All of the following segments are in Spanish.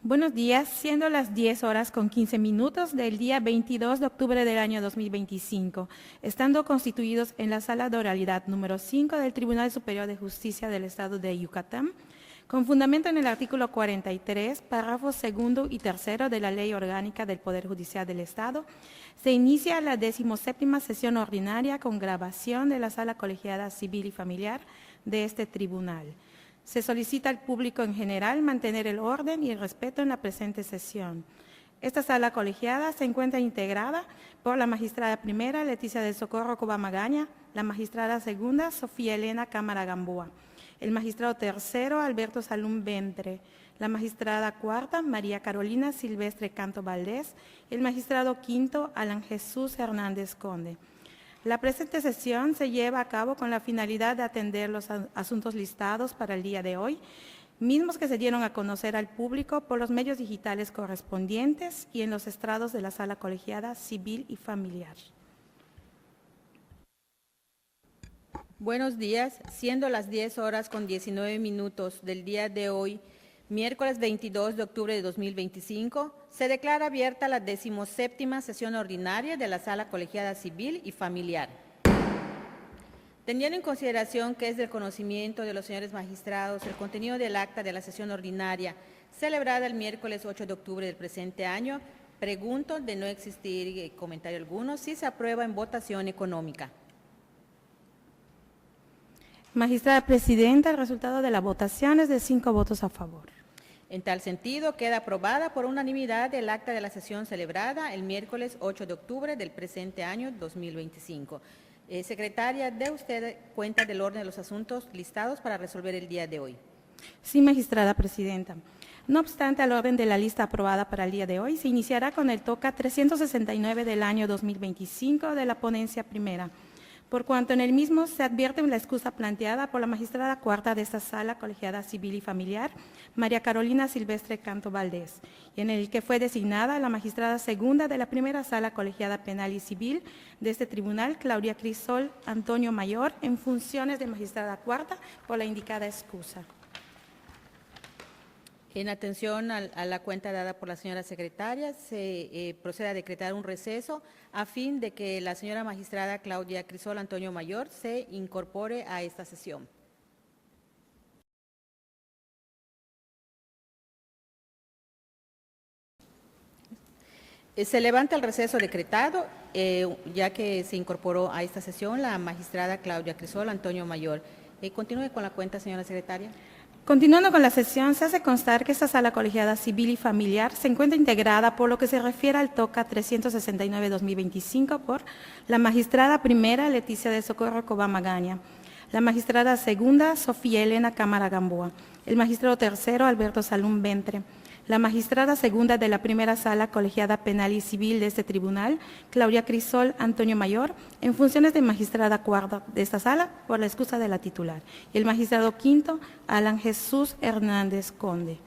Buenos días, siendo las 10 horas con 15 minutos del día 22 de octubre del año 2025, estando constituidos en la sala de oralidad número 5 del Tribunal Superior de Justicia del Estado de Yucatán, con fundamento en el artículo 43, párrafos segundo y tercero de la Ley Orgánica del Poder Judicial del Estado, se inicia la 17ª sesión ordinaria con grabación de la Sala Colegiada Civil y Familiar de este tribunal. Se solicita al público en general mantener el orden y el respeto en la presente sesión. Esta sala colegiada se encuentra integrada por la magistrada primera, Leticia del Socorro Coba Magaña, la magistrada segunda, Sofía Elena Cámara Gamboa, el magistrado tercero, Alberto Salum Ventre, la magistrada cuarta, María Carolina Silvestre Canto Valdés, el magistrado quinto, Alan Jesús Hernández Conde. La presente sesión se lleva a cabo con la finalidad de atender los asuntos listados para el día de hoy, mismos que se dieron a conocer al público por los medios digitales correspondientes y en los estrados de la Sala Colegiada Civil y Familiar. Buenos días, siendo las 10 horas con 19 minutos del día de hoy, miércoles 22 de octubre de 2025, se declara abierta la 17ª sesión ordinaria de la Sala Colegiada Civil y Familiar. Teniendo en consideración que es del conocimiento de los señores magistrados el contenido del acta de la sesión ordinaria celebrada el miércoles 8 de octubre del presente año, pregunto, de no existir comentario alguno, si se aprueba en votación económica. Magistrada Presidenta, el resultado de la votación es de 5 votos a favor. En tal sentido, queda aprobada por unanimidad el acta de la sesión celebrada el miércoles 8 de octubre del presente año 2025. Secretaria, ¿dé usted cuenta del orden de los asuntos listados para resolver el día de hoy? Sí, magistrada Presidenta. No obstante, al orden de la lista aprobada para el día de hoy, se iniciará con el toca 369 del año 2025 de la ponencia primera, por cuanto en el mismo se advierte la excusa planteada por la magistrada cuarta de esta Sala Colegiada Civil y Familiar, María Carolina Silvestre Canto Valdés, y en el que fue designada la magistrada segunda de la primera Sala Colegiada Penal y Civil de este tribunal, Claudia Crisol Antonio Mayor, en funciones de magistrada cuarta por la indicada excusa. En atención a la cuenta dada por la señora secretaria, se procede a decretar un receso a fin de que la señora magistrada Claudia Crisol Antonio Mayor se incorpore a esta sesión. Se levanta el receso decretado, ya que se incorporó a esta sesión la magistrada Claudia Crisol Antonio Mayor. Continúe con la cuenta, señora secretaria. Continuando con la sesión, se hace constar que esta Sala Colegiada Civil y Familiar se encuentra integrada por lo que se refiere al toca 369-2025 por la magistrada primera, Leticia de Socorro Coba Magaña, la magistrada segunda, Sofía Elena Cámara Gamboa, el magistrado tercero, Alberto Salum Ventre, la magistrada segunda de la primera Sala Colegiada Penal y Civil de este tribunal, Claudia Crisol Antonio Mayor, en funciones de magistrada cuarta de esta sala por la excusa de la titular, y el magistrado quinto, Alan Jesús Hernández Conde.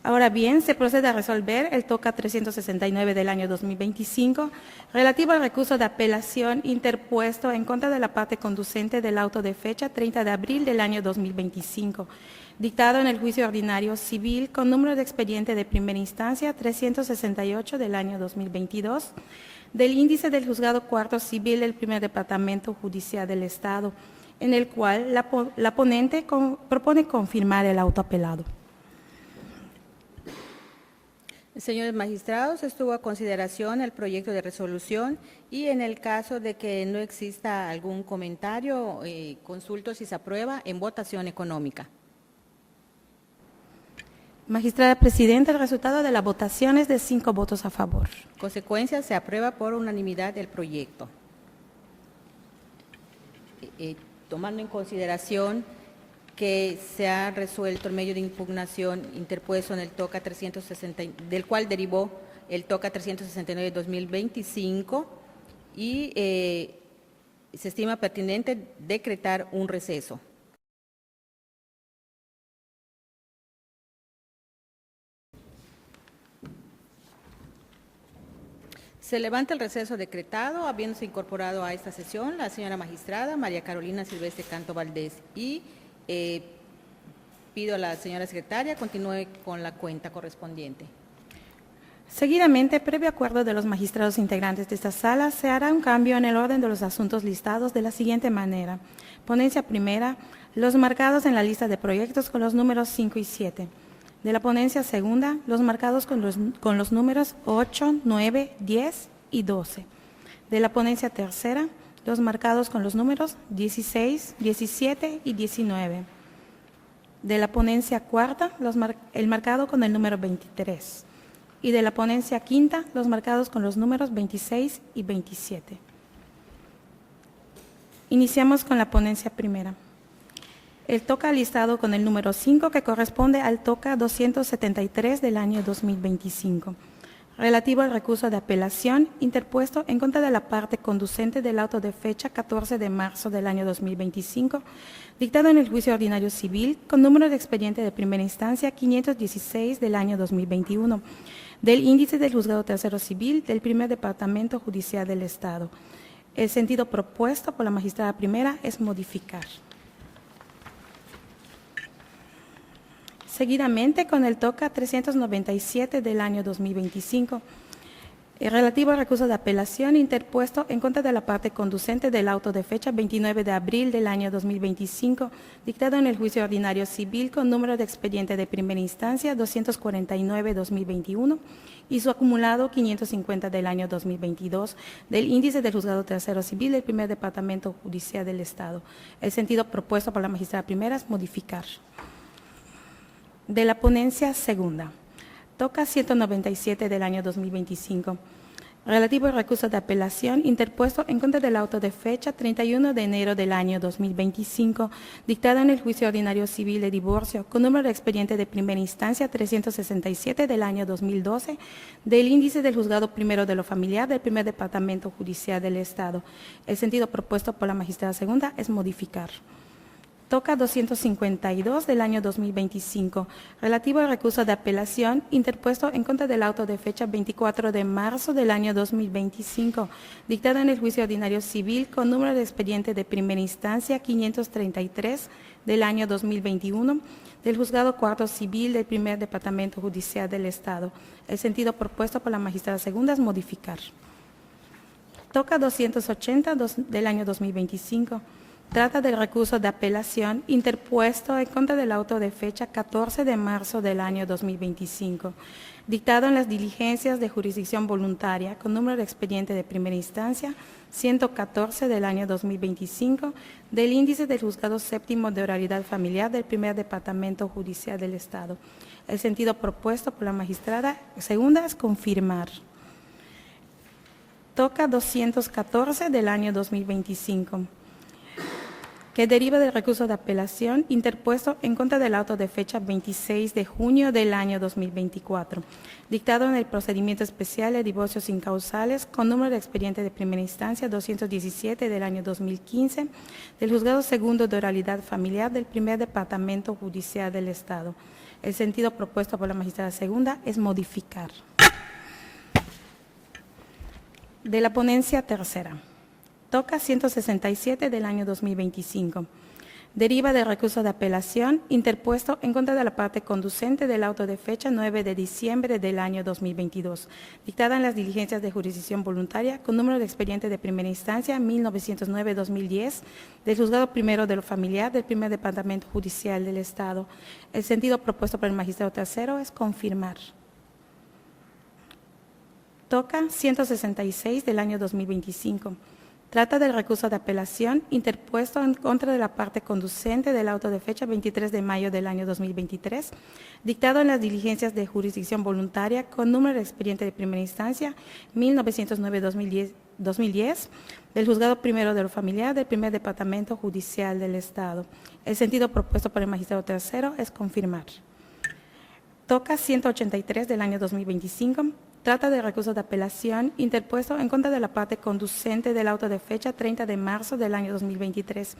Ahora bien, se procede a resolver el toca 369 del año 2025 relativo al recurso de apelación interpuesto en contra de la parte conducente del auto de fecha 30 de abril del año 2025, dictado en el juicio ordinario civil con número de expediente de primera instancia 368 del año 2022, del índice del juzgado cuarto civil del primer departamento judicial del Estado, en el cual la ponente propone confirmar el auto apelado. Señores magistrados, estuvo a consideración el proyecto de resolución y en el caso de que no exista algún comentario, consulto si se aprueba en votación económica. Magistrada Presidenta, el resultado de la votación es de 5 votos a favor. Consecuencia, se aprueba por unanimidad el proyecto. Tomando en consideración que se ha resuelto el medio de impugnación interpuesto en el toca 360, del cual derivó el toca 369-2025 y se estima pertinente decretar un receso. Se levanta el receso decretado, habiéndose incorporado a esta sesión la señora magistrada María Carolina Silvestre Canto Valdés y pido a la señora secretaria continúe con la cuenta correspondiente. Seguidamente, previo acuerdo de los magistrados integrantes de esta sala, se hará un cambio en el orden de los asuntos listados de la siguiente manera. Ponencia primera, los marcados en la lista de proyectos con los números 5 y 7. De la ponencia segunda, los marcados con los números 8, 9, 10 y 12. De la ponencia tercera, los marcados con los números 16, 17 y 19. De la ponencia cuarta, el marcado con el número 23. Y de la ponencia quinta, los marcados con los números 26 y 27. Iniciamos con la ponencia primera. El TOCA listado con el número 5, que corresponde al TOCA 273 del año 2025, relativo al recurso de apelación interpuesto en contra de la parte conducente del auto de fecha 14 de marzo del año 2025, dictado en el juicio ordinario civil con número de expediente de primera instancia 516 del año 2021, del índice del juzgado tercero civil del primer departamento judicial del Estado. El sentido propuesto por la magistrada primera es modificar. Seguidamente, con el TOCA 397 del año 2025, relativo al recurso de apelación interpuesto en contra de la parte conducente del auto de fecha 29 de abril del año 2025, dictado en el juicio ordinario civil con número de expediente de primera instancia 249-2021 y su acumulado 550 del año 2022, del índice del juzgado tercero civil del primer departamento judicial del Estado. El sentido propuesto por la magistrada primera es modificar. De la ponencia segunda, TOCA 197 del año 2025, relativo al recurso de apelación interpuesto en contra del auto de fecha 31 de enero del año 2025, dictado en el juicio ordinario civil de divorcio con número de expediente de primera instancia 367 del año 2012, del índice del juzgado primero de lo familiar del primer departamento judicial del Estado. El sentido propuesto por la magistrada segunda es modificar. TOCA 252 del año 2025, relativo al recurso de apelación interpuesto en contra del auto de fecha 24 de marzo del año 2025, dictado en el juicio ordinario civil con número de expediente de primera instancia 533 del año 2021, del juzgado cuarto civil del primer departamento judicial del Estado. El sentido propuesto por la magistrada segunda es modificar. TOCA 280 del año 2025, trata del recurso de apelación interpuesto en contra del auto de fecha 14 de marzo del año 2025, dictado en las diligencias de jurisdicción voluntaria con número de expediente de primera instancia 114 del año 2025, del índice del juzgado séptimo de oralidad familiar del primer departamento judicial del Estado. El sentido propuesto por la magistrada segunda es confirmar. TOCA 214 del año 2025. Que deriva del recurso de apelación interpuesto en contra del auto de fecha 26 de junio del año 2024, dictado en el procedimiento especial de divorcios incausales con número de expediente de primera instancia 217 del año 2015, del juzgado segundo de oralidad familiar del primer departamento judicial del Estado. El sentido propuesto por la magistrada segunda es modificar. De la ponencia tercera. TOCA 167 del año 2025. Deriva del recurso de apelación interpuesto en contra de la parte conducente del auto de fecha 9 de diciembre del año 2022, dictada en las diligencias de jurisdicción voluntaria con número de expediente de primera instancia 1909-2010 del juzgado primero de lo familiar del primer departamento judicial del Estado. El sentido propuesto por el magistrado tercero es confirmar. TOCA 166 del año 2025. Trata del recurso de apelación interpuesto en contra de la parte conducente del auto de fecha 23 de mayo del año 2023, dictado en las diligencias de jurisdicción voluntaria con número de expediente de primera instancia 1909-2010 del juzgado primero de lo familiar del primer departamento judicial del Estado. El sentido propuesto por el magistrado tercero es confirmar. TOCA 183 del año 2025. Trata de recurso de apelación interpuesto en contra de la parte conducente del auto de fecha 30 de marzo del año 2023,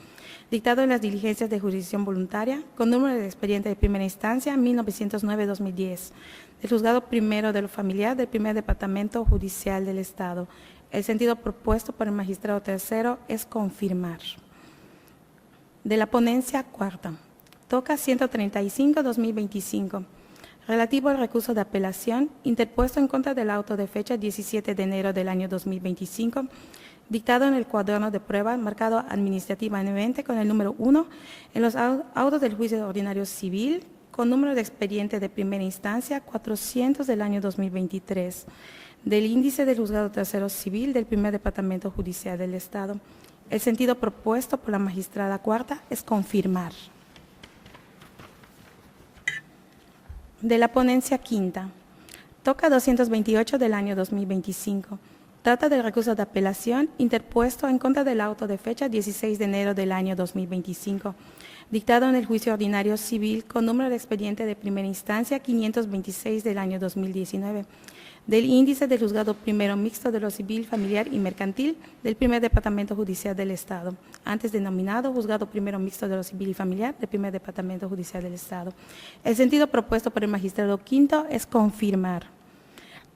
dictado en las diligencias de jurisdicción voluntaria con número de expediente de primera instancia 1909-2010, del juzgado primero de lo familiar del primer departamento judicial del Estado. El sentido propuesto por el magistrado tercero es confirmar. De la ponencia cuarta. Toca 135-2025, relativo al recurso de apelación interpuesto en contra del auto de fecha 17 de enero del año 2025, dictado en el cuaderno de prueba marcado administrativamente con el número 1 en los autos del juicio ordinario civil, con número de expediente de primera instancia 400 del año 2023, del índice del juzgado tercero civil del primer departamento judicial del Estado. El sentido propuesto por la magistrada cuarta es confirmar. De la ponencia quinta, toca 228 del año 2025. Trata del recurso de apelación interpuesto en contra del auto de fecha 16 de enero del año 2025, dictado en el juicio ordinario civil con número de expediente de primera instancia 526 del año 2019, del índice del juzgado primero mixto de lo civil, familiar y mercantil del primer departamento judicial del Estado, antes denominado juzgado primero mixto de lo civil y familiar del primer departamento judicial del Estado. El sentido propuesto por el magistrado quinto es confirmar.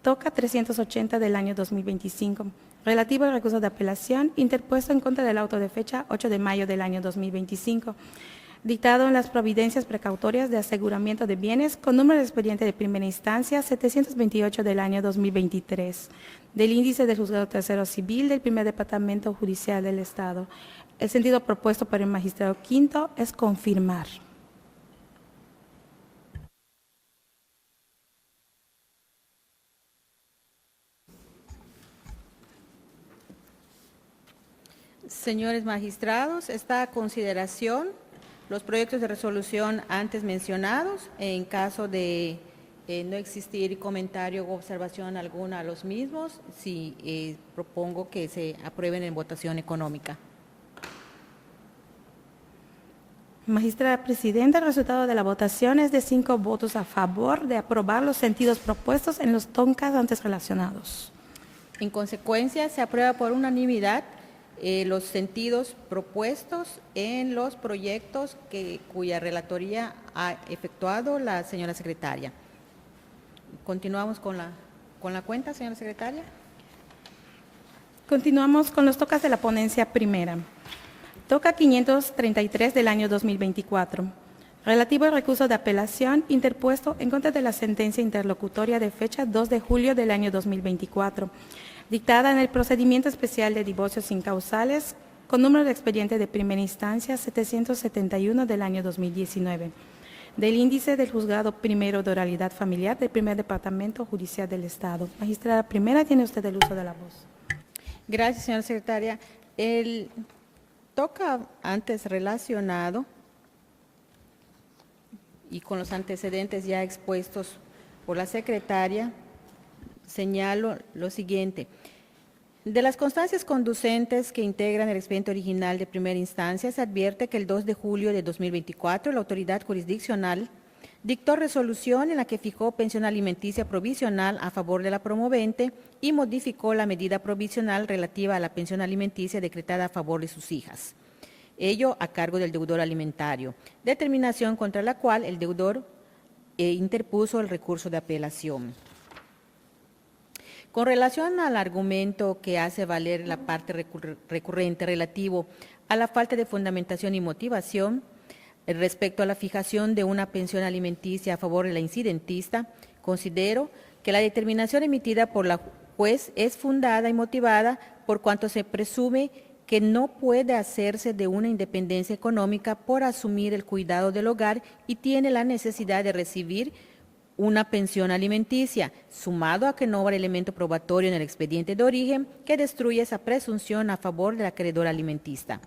Toca 380 del año 2025, relativo al recurso de apelación interpuesto en contra del auto de fecha 8 de mayo del año 2025, dictado en las providencias precautorias de aseguramiento de bienes con número de expediente de primera instancia 728 del año 2023, del índice del juzgado tercero civil del primer departamento judicial del Estado. El sentido propuesto por el magistrado quinto es confirmar. Señores magistrados, está a consideración los proyectos de resolución antes mencionados. En caso de no existir comentario o observación alguna a los mismos, sí, propongo que se aprueben en votación económica. Magistrada Presidenta, el resultado de la votación es de 5 votos a favor de aprobar los sentidos propuestos en los toncas antes relacionados. En consecuencia, se aprueba por unanimidad los sentidos propuestos en los proyectos cuya relatoría ha efectuado la señora secretaria. Continuamos con la cuenta, señora secretaria. Continuamos con los tocas de la ponencia primera. Toca 533 del año 2024, relativo al recurso de apelación interpuesto en contra de la sentencia interlocutoria de fecha 2 de julio del año 2024, dictada en el procedimiento especial de divorcios incausales con número de expediente de primera instancia 771 del año 2019, del índice del juzgado primero de oralidad familiar del primer departamento judicial del Estado. Magistrada primera, tiene usted el uso de la voz. Gracias, señora secretaria. El toca antes relacionado y con los antecedentes ya expuestos por la secretaria, señalo lo siguiente. De las constancias conducentes que integran el expediente original de primera instancia, se advierte que el 2 de julio de 2024 la autoridad jurisdiccional dictó resolución en la que fijó pensión alimenticia provisional a favor de la promovente y modificó la medida provisional relativa a la pensión alimenticia decretada a favor de sus hijas. Ello a cargo del deudor alimentario, determinación contra la cual el deudor interpuso el recurso de apelación. Con relación al argumento que hace valer la parte recurrente relativo a la falta de fundamentación y motivación respecto a la fijación de una pensión alimenticia a favor de la incidentista, considero que la determinación emitida por la juez es fundada y motivada por cuanto se presume que no puede hacerse de una independencia económica por asumir el cuidado del hogar y tiene la necesidad de recibir una pensión alimenticia, sumado a que no habrá elemento probatorio en el expediente de origen que destruya esa presunción a favor del acreedor alimentista.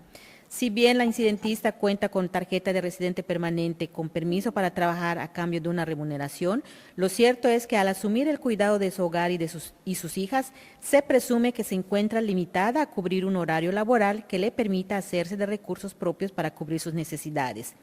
Si bien la incidentista cuenta con tarjeta de residente permanente con permiso para trabajar a cambio de una remuneración, lo cierto es que al asumir el cuidado de su hogar y sus hijas, se presume que se encuentra limitada a cubrir un horario laboral que le permita hacerse de recursos propios para cubrir sus necesidades.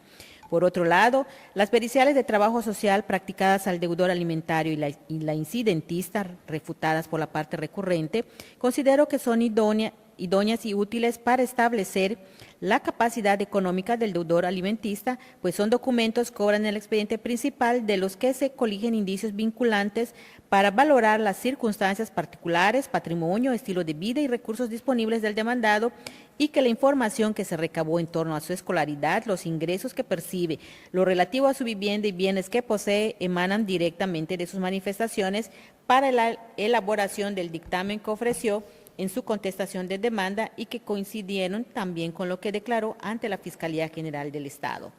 Por otro lado, las periciales de trabajo social practicadas al deudor alimentario y la incidentista, refutadas por la parte recurrente, considero que son idóneas idóneas y útiles para establecer la capacidad económica del deudor alimentista, pues son documentos que cobran el expediente principal de los que se coligen indicios vinculantes para valorar las circunstancias particulares, patrimonio, estilo de vida y recursos disponibles del demandado, y que la información que se recabó en torno a su escolaridad, los ingresos que percibe, lo relativo a su vivienda y bienes que posee emanan directamente de sus manifestaciones para la elaboración del dictamen que ofreció en su contestación de demanda y que coincidieron también con lo que declaró ante la Fiscalía General del Estado.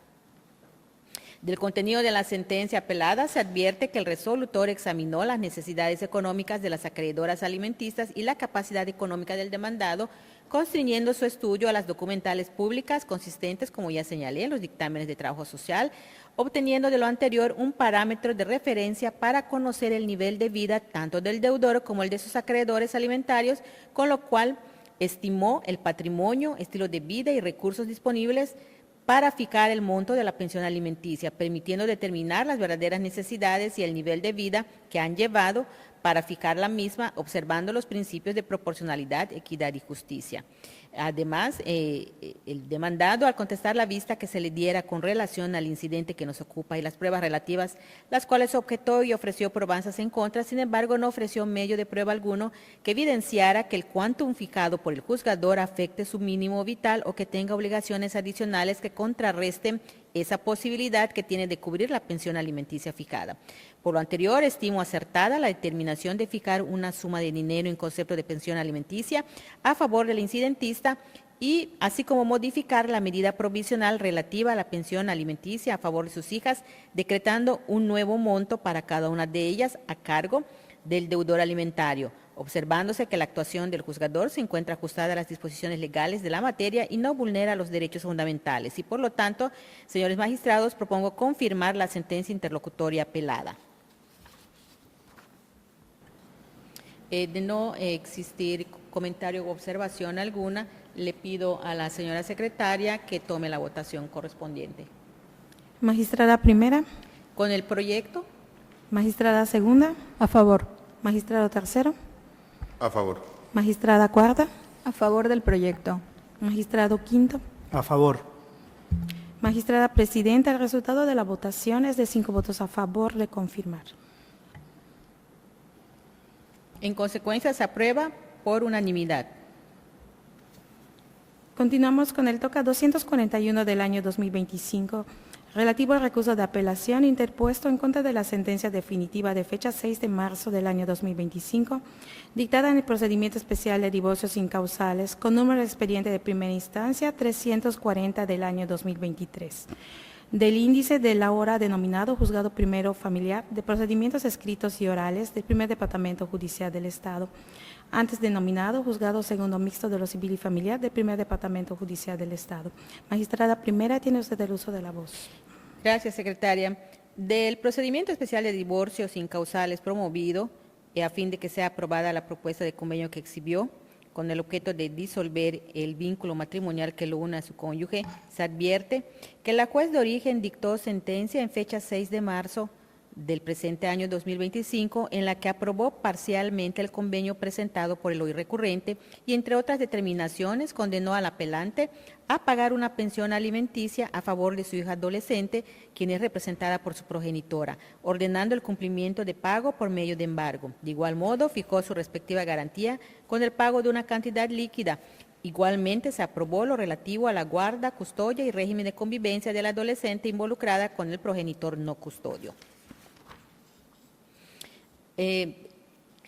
Del contenido de la sentencia apelada se advierte que el resolutor examinó las necesidades económicas de las acreedoras alimentistas y la capacidad económica del demandado, constriñendo su estudio a las documentales públicas consistentes, como ya señalé, en los dictámenes de trabajo social, obteniendo de lo anterior un parámetro de referencia para conocer el nivel de vida tanto del deudor como el de sus acreedores alimentarios, con lo cual estimó el patrimonio, estilo de vida y recursos disponibles para fijar el monto de la pensión alimenticia, permitiendo determinar las verdaderas necesidades y el nivel de vida que han llevado para fijar la misma, observando los principios de proporcionalidad, equidad y justicia. Además, el demandado, al contestar la vista que se le diera con relación al incidente que nos ocupa y las pruebas relativas, las cuales objetó y ofreció probanzas en contra, sin embargo, no ofreció medio de prueba alguno que evidenciara que el quantum fijado por el juzgador afecte su mínimo vital o que tenga obligaciones adicionales que contrarresten esa posibilidad que tiene de cubrir la pensión alimenticia fijada. Por lo anterior, estimo acertada la determinación de fijar una suma de dinero en concepto de pensión alimenticia a favor del incidentista y así como modificar la medida provisional relativa a la pensión alimenticia a favor de sus hijas, decretando un nuevo monto para cada una de ellas a cargo del deudor alimentario, observándose que la actuación del juzgador se encuentra ajustada a las disposiciones legales de la materia y no vulnera los derechos fundamentales. Y por lo tanto, señores magistrados, propongo confirmar la sentencia interlocutoria apelada. De no existir comentario u observación alguna, le pido a la señora secretaria que tome la votación correspondiente. Magistrada primera. Con el proyecto. Magistrada segunda. A favor. Magistrado tercero. A favor. Magistrada cuarta. A favor del proyecto. Magistrado quinto. A favor. Magistrada presidenta, el resultado de la votación es de 5 votos a favor de confirmar. En consecuencia, se aprueba por unanimidad. Continuamos con el toca 241 del año 2025, relativo al recurso de apelación interpuesto en contra de la sentencia definitiva de fecha 6 de marzo del año 2025, dictada en el procedimiento especial de divorcios incausales con número de expediente de primera instancia 340 del año 2023. Del índice de la hora denominado Juzgado Primero Familiar de Procedimientos Escritos y Orales del Primer Departamento Judicial del Estado, antes denominado Juzgado Segundo Mixto de lo Civil y Familiar del Primer Departamento Judicial del Estado. Magistrada primera, tiene usted el uso de la voz. Gracias, secretaria. Del procedimiento especial de divorcios incausales promovido, a fin de que sea aprobada la propuesta de convenio que exhibió, con el objeto de disolver el vínculo matrimonial que lo une a su cónyuge, se advierte que la juez de origen dictó sentencia en fecha 6 de marzo del presente año 2025, en la que aprobó parcialmente el convenio presentado por el hoy recurrente y, entre otras determinaciones, condenó al apelante a pagar una pensión alimenticia a favor de su hija adolescente, quien es representada por su progenitora, ordenando el cumplimiento de pago por medio de embargo. De igual modo, fijó su respectiva garantía con el pago de una cantidad líquida. Igualmente, se aprobó lo relativo a la guarda, custodia y régimen de convivencia de la adolescente involucrada con el progenitor no custodio.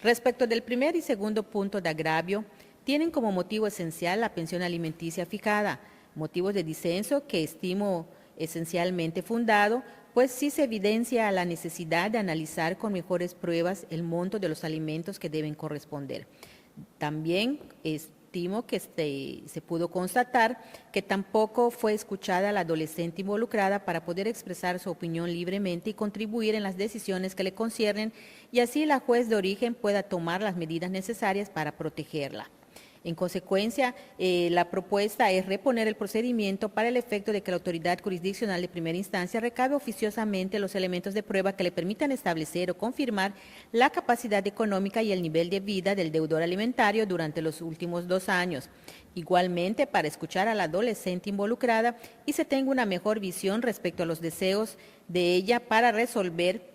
Respecto del primer y segundo punto de agravio, tienen como motivo esencial la pensión alimenticia fijada, motivos de disenso que estimo esencialmente fundado, pues sí se evidencia la necesidad de analizar con mejores pruebas el monto de los alimentos que deben corresponder. También estimo que se pudo constatar que tampoco fue escuchada la adolescente involucrada para poder expresar su opinión libremente y contribuir en las decisiones que le conciernen, y así la juez de origen pueda tomar las medidas necesarias para protegerla. En consecuencia, la propuesta es reponer el procedimiento para el efecto de que la autoridad jurisdiccional de primera instancia recabe oficiosamente los elementos de prueba que le permitan establecer o confirmar la capacidad económica y el nivel de vida del deudor alimentario durante los últimos 2 años. Igualmente, para escuchar a la adolescente involucrada y se tenga una mejor visión respecto a los deseos de ella para resolver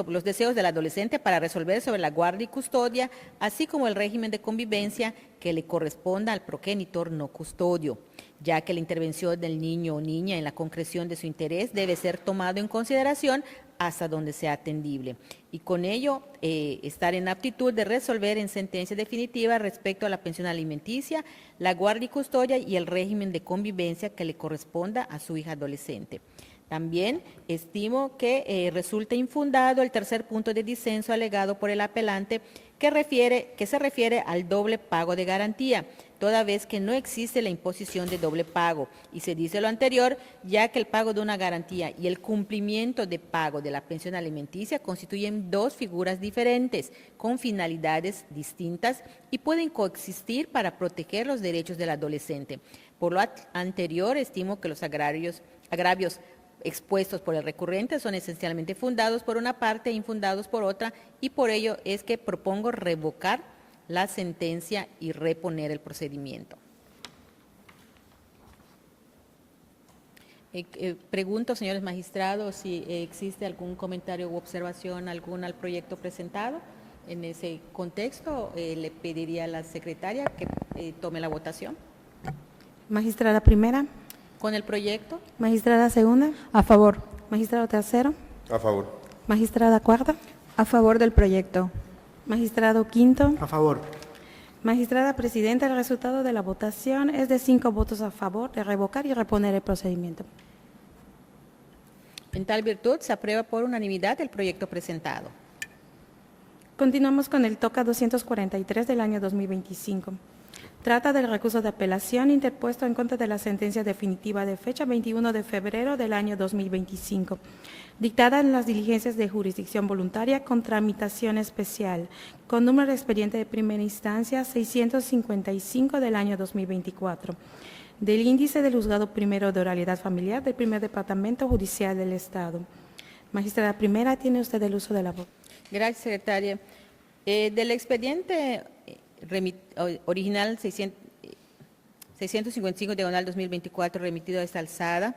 los deseos del adolescente para resolver sobre la guardia y custodia, así como el régimen de convivencia que le corresponda al progenitor no custodio, ya que la intervención del niño o niña en la concreción de su interés debe ser tomado en consideración hasta donde sea atendible. Y con ello, estar en aptitud de resolver en sentencia definitiva respecto a la pensión alimenticia, la guardia y custodia y el régimen de convivencia que le corresponda a su hija adolescente. También estimo que resulta infundado el tercer punto de disenso alegado por el apelante que se refiere al doble pago de garantía, toda vez que no existe la imposición de doble pago. Y se dice lo anterior, ya que el pago de una garantía y el cumplimiento de pago de la pensión alimenticia constituyen 2 figuras diferentes, con finalidades distintas y pueden coexistir para proteger los derechos del adolescente. Por lo anterior, estimo que los agravios expuestos por el recurrente son esencialmente fundados por una parte e infundados por otra, y por ello es que propongo revocar la sentencia y reponer el procedimiento. Pregunto, señores magistrados, si existe algún comentario u observación alguna al proyecto presentado. En ese contexto, le pediría a la secretaria que tome la votación. Magistrada primera. Con el proyecto. Magistrada segunda. A favor. Magistrado tercero. A favor. Magistrada cuarta. A favor del proyecto. Magistrado quinto. A favor. Magistrada presidenta, el resultado de la votación es de 5 votos a favor de revocar y reponer el procedimiento. En tal virtud, se aprueba por unanimidad el proyecto presentado. Continuamos con el TOCA 243 del año 2025. Trata del recurso de apelación interpuesto en contra de la sentencia definitiva de fecha 21 de febrero del año 2025, dictada en las diligencias de jurisdicción voluntaria con tramitación especial, con número de expediente de primera instancia 655 del año 2024, del índice del juzgado primero de oralidad familiar del primer departamento judicial del Estado. Magistrada primera, tiene usted el uso de la voz. Gracias, secretaria. Del expediente original 655/2024 remitido a esta alzada,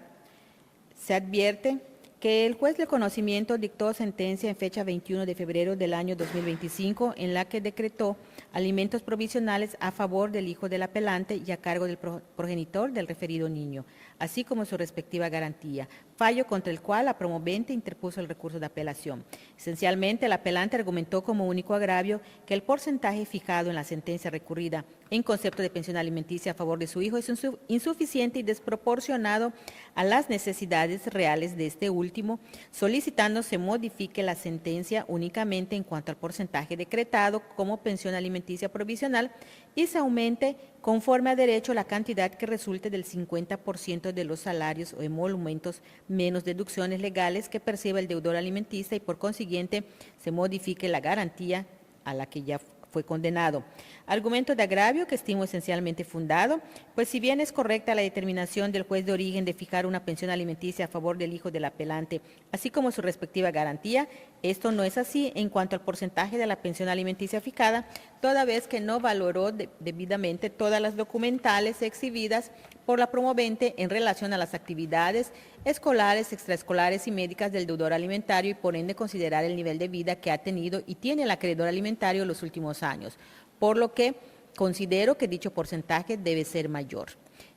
se advierte que el juez del conocimiento dictó sentencia en fecha 21 de febrero del año 2025 en la que decretó alimentos provisionales a favor del hijo del apelante y a cargo del progenitor del referido niño, así como su respectiva garantía, fallo contra el cual la promovente interpuso el recurso de apelación. Esencialmente, el apelante argumentó como único agravio que el porcentaje fijado en la sentencia recurrida en concepto de pensión alimenticia a favor de su hijo es insuficiente y desproporcionado a las necesidades reales de este último, solicitando se modifique la sentencia únicamente en cuanto al porcentaje decretado como pensión alimenticia provisional y se aumente conforme a derecho la cantidad que resulte del 50% de los salarios o emolumentos menos deducciones legales que perciba el deudor alimentista y por consiguiente se modifique la garantía a la que ya fue condenado. Argumento de agravio que estimo esencialmente fundado, pues si bien es correcta la determinación del juez de origen de fijar una pensión alimenticia a favor del hijo del apelante, así como su respectiva garantía, esto no es así en cuanto al porcentaje de la pensión alimenticia fijada, toda vez que no valoró debidamente todas las documentales exhibidas por la promovente en relación a las actividades escolares, extraescolares y médicas del deudor alimentario y por ende considerar el nivel de vida que ha tenido y tiene el acreedor alimentario en los últimos años, por lo que considero que dicho porcentaje debe ser mayor.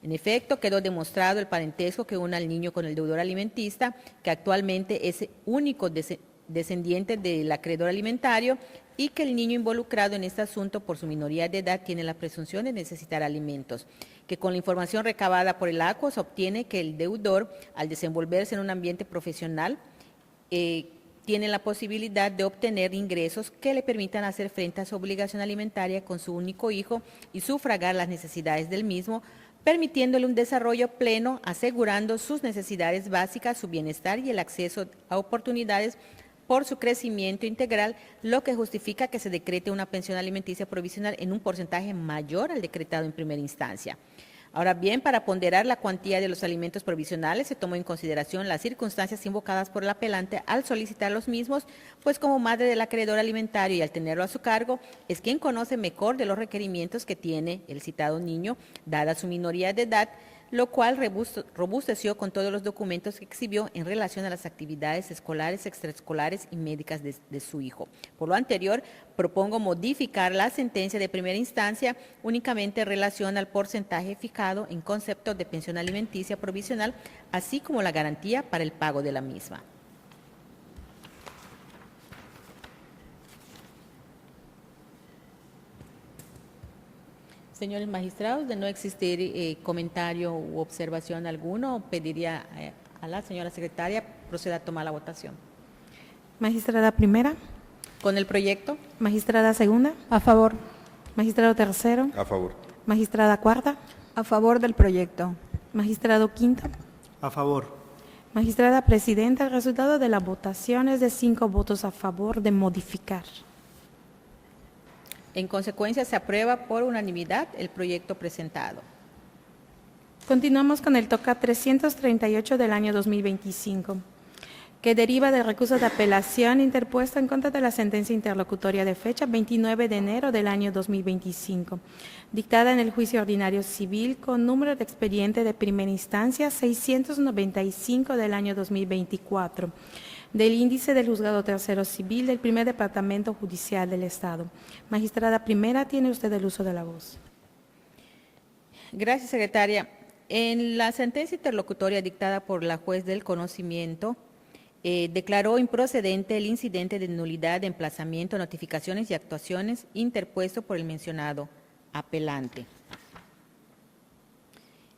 En efecto, quedó demostrado el parentesco que une al niño con el deudor alimentista, que actualmente es único descendiente del acreedor alimentario y que el niño involucrado en este asunto por su minoría de edad tiene la presunción de necesitar alimentos, que con la información recabada por el ACO se obtiene que el deudor, al desenvolverse en un ambiente profesional, tiene la posibilidad de obtener ingresos que le permitan hacer frente a su obligación alimentaria con su único hijo y sufragar las necesidades del mismo, permitiéndole un desarrollo pleno, asegurando sus necesidades básicas, su bienestar y el acceso a oportunidades por su crecimiento integral, lo que justifica que se decrete una pensión alimenticia provisional en un porcentaje mayor al decretado en primera instancia. Ahora bien, para ponderar la cuantía de los alimentos provisionales, se tomó en consideración las circunstancias invocadas por el apelante al solicitar los mismos, pues como madre del acreedor alimentario y al tenerlo a su cargo, es quien conoce mejor de los requerimientos que tiene el citado niño, dada su minoría de edad, lo cual robusteció con todos los documentos que exhibió en relación a las actividades escolares, extraescolares y médicas de su hijo. Por lo anterior, propongo modificar la sentencia de primera instancia únicamente en relación al porcentaje fijado en concepto de pensión alimenticia provisional, así como la garantía para el pago de la misma. Señores magistrados, de no existir comentario u observación alguno, pediría a la señora secretaria proceda a tomar la votación. Magistrada primera, Con el proyecto, magistrada segunda, A favor. magistrado tercero, A favor. magistrada cuarta, A favor del proyecto. magistrado quinto, A favor. magistrada presidenta. El resultado de la votación es de 5 votos a favor de modificar. en consecuencia, se aprueba por unanimidad el proyecto presentado. Continuamos con el TOCA 338 del año 2025, que deriva del recurso de apelación interpuesto en contra de la sentencia interlocutoria de fecha 29 de enero del año 2025, dictada en el juicio ordinario civil con número de expediente de primera instancia 695 del año 2024, del índice del Juzgado Tercero Civil del Primer Departamento Judicial del Estado. Magistrada primera, tiene usted el uso de la voz. Gracias, secretaria. En la sentencia interlocutoria dictada por la juez del conocimiento, declaró improcedente el incidente de nulidad de emplazamiento, notificaciones y actuaciones interpuesto por el mencionado apelante.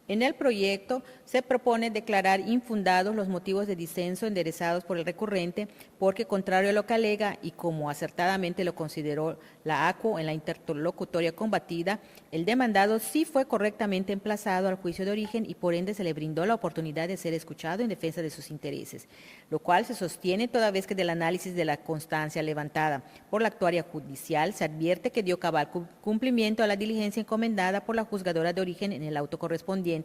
En el proyecto se propone declarar infundados los motivos de disenso enderezados por el recurrente porque, contrario a lo que alega y como acertadamente lo consideró la ACO en la interlocutoria combatida, el demandado sí fue correctamente emplazado al juicio de origen y por ende se le brindó la oportunidad de ser escuchado en defensa de sus intereses, lo cual se sostiene toda vez que del análisis de la constancia levantada por la actuaria judicial se advierte que dio cabal cumplimiento a la diligencia encomendada por la juzgadora de origen en el auto correspondiente,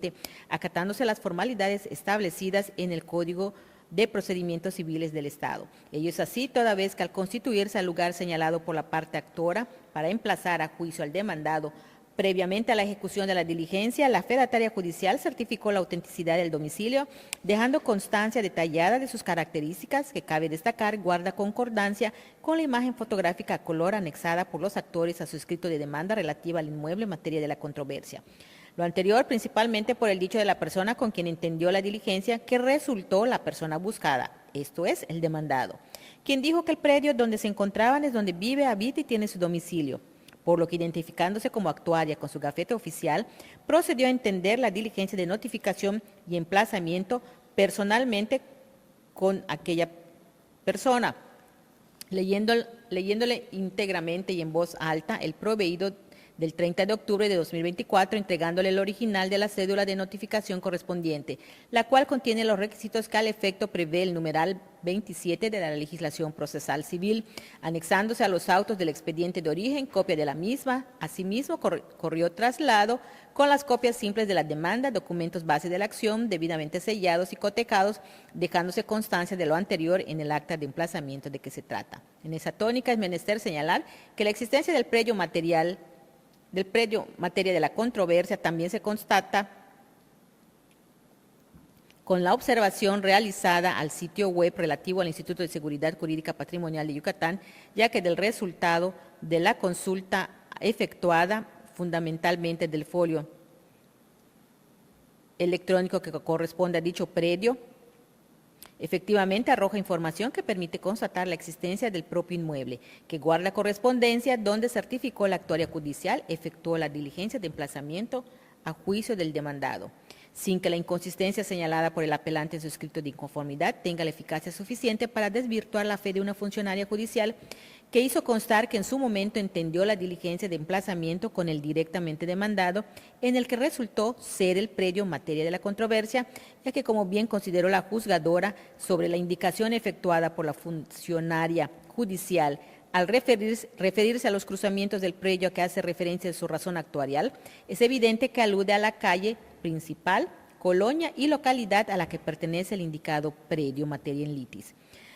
acatándose las formalidades establecidas en el Código de Procedimientos Civiles del Estado. Ello es así toda vez que al constituirse al lugar señalado por la parte actora para emplazar a juicio al demandado, previamente a la ejecución de la diligencia, la fedataria judicial certificó la autenticidad del domicilio, dejando constancia detallada de sus características que cabe destacar guarda concordancia con la imagen fotográfica a color anexada por los actores a su escrito de demanda relativa al inmueble en materia de la controversia. Lo anterior principalmente por el dicho de la persona con quien entendió la diligencia que resultó la persona buscada, esto es, el demandado, quien dijo que el predio donde se encontraban es donde vive, habita y tiene su domicilio, por lo que identificándose como actuaria con su gafete oficial, procedió a entender la diligencia de notificación y emplazamiento personalmente con aquella persona, leyéndole íntegramente y en voz alta el proveído del 30 de octubre de 2024, entregándole el original de la cédula de notificación correspondiente, la cual contiene los requisitos que al efecto prevé el numeral 27 de la legislación procesal civil, anexándose a los autos del expediente de origen, copia de la misma. Asimismo, corrió traslado con las copias simples de la demanda, documentos base de la acción, debidamente sellados y cotecados, dejándose constancia de lo anterior en el acta de emplazamiento de que se trata. En esa tónica es menester señalar que la existencia del predio materia de la controversia también se constata con la observación realizada al sitio web relativo al Instituto de Seguridad Jurídica Patrimonial de Yucatán, ya que del resultado de la consulta efectuada fundamentalmente del folio electrónico que corresponde a dicho predio, efectivamente arroja información que permite constatar la existencia del propio inmueble, que guarda correspondencia donde certificó la actuaria judicial, efectuó la diligencia de emplazamiento a juicio del demandado. sin que la inconsistencia señalada por el apelante en su escrito de inconformidad tenga la eficacia suficiente para desvirtuar la fe de una funcionaria judicial que hizo constar que en su momento entendió la diligencia de emplazamiento con el directamente demandado, en el que resultó ser el predio materia de la controversia, ya que como bien consideró la juzgadora sobre la indicación efectuada por la funcionaria judicial al referirse a los cruzamientos del predio a que hace referencia de su razón actuarial, es evidente que alude a la calle principal, colonia y localidad a la que pertenece el indicado predio materia en litis.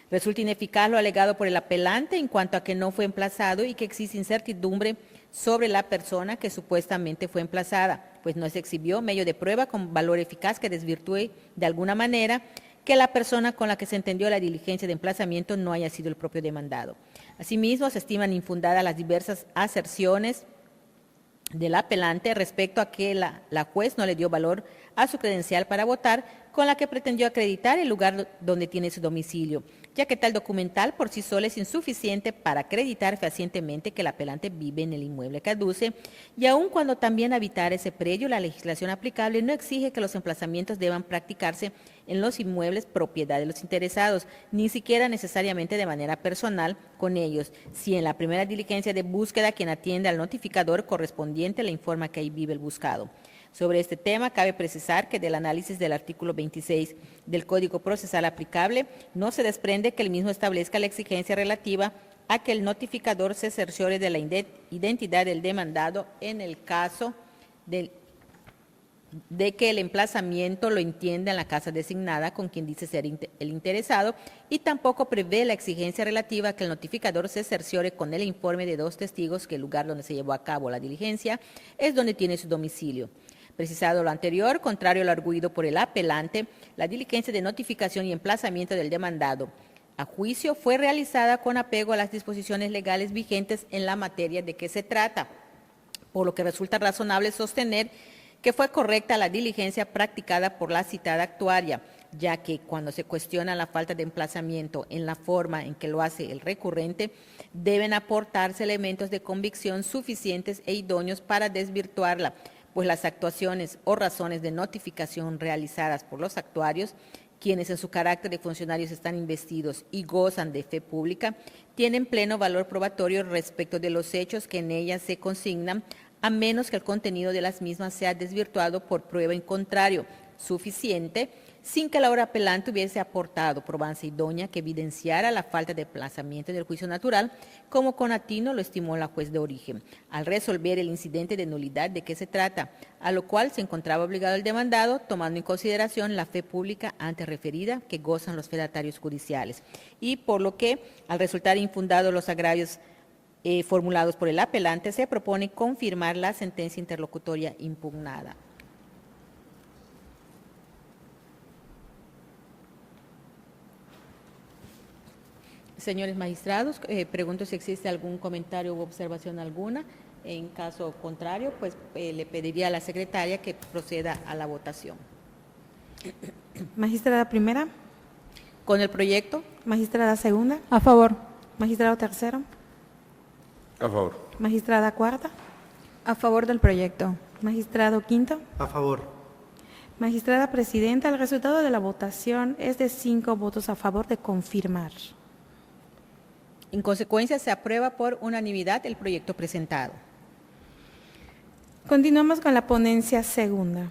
Resulta ineficaz lo alegado por el apelante en cuanto a que no fue emplazado y que existe incertidumbre sobre la persona que supuestamente fue emplazada, pues no se exhibió medio de prueba con valor eficaz que desvirtúe de alguna manera que la persona con la que se entendió la diligencia de emplazamiento no haya sido el propio demandado. Asimismo, se estiman infundadas las diversas aserciones del apelante respecto a que la juez no le dio valor a su credencial para votar, con la que pretendió acreditar el lugar donde tiene su domicilio, ya que tal documental por sí solo es insuficiente para acreditar fehacientemente que el apelante vive en el inmueble que aduce, y aun cuando también habitara ese predio, la legislación aplicable no exige que los emplazamientos deban practicarse en los inmuebles propiedad de los interesados, ni siquiera necesariamente de manera personal con ellos, si en la primera diligencia de búsqueda quien atiende al notificador correspondiente le informa que ahí vive el buscado. Sobre este tema, cabe precisar que del análisis del artículo 26 del Código Procesal aplicable, no se desprende que el mismo establezca la exigencia relativa a que el notificador se cerciore de la identidad del demandado en el caso de que el emplazamiento lo entienda en la casa designada con quien dice ser el interesado, y tampoco prevé la exigencia relativa a que el notificador se cerciore con el informe de 2 testigos que el lugar donde se llevó a cabo la diligencia es donde tiene su domicilio. Precisado lo anterior, contrario a lo arguido por el apelante, la diligencia de notificación y emplazamiento del demandado a juicio fue realizada con apego a las disposiciones legales vigentes en la materia de que se trata, por lo que resulta razonable sostener que fue correcta la diligencia practicada por la citada actuaria, ya que cuando se cuestiona la falta de emplazamiento en la forma en que lo hace el recurrente, deben aportarse elementos de convicción suficientes e idóneos para desvirtuarla, pues las actuaciones o razones de notificación realizadas por los actuarios, quienes en su carácter de funcionarios están investidos y gozan de fe pública, tienen pleno valor probatorio respecto de los hechos que en ellas se consignan, a menos que el contenido de las mismas sea desvirtuado por prueba en contrario suficiente, sin que la hora apelante hubiese aportado probanza idónea que evidenciara la falta de emplazamiento del juicio natural, como con atino lo estimó la juez de origen, al resolver el incidente de nulidad de que se trata, a lo cual se encontraba obligado el demandado, tomando en consideración la fe pública antes referida que gozan los fedatarios judiciales, y por lo que, al resultar infundados los agravios formulados por el apelante, se propone confirmar la sentencia interlocutoria impugnada. Señores magistrados, pregunto si existe algún comentario u observación alguna. En caso contrario, pues le pediría a la secretaria que proceda a la votación. Magistrada primera. Con el proyecto. Magistrada segunda. A favor. Magistrado tercero. A favor. Magistrada cuarta. A favor del proyecto. Magistrado quinto. A favor. Magistrada presidenta, el resultado de la votación es de 5 votos a favor de confirmar. En consecuencia, se aprueba por unanimidad el proyecto presentado. Continuamos con la ponencia segunda.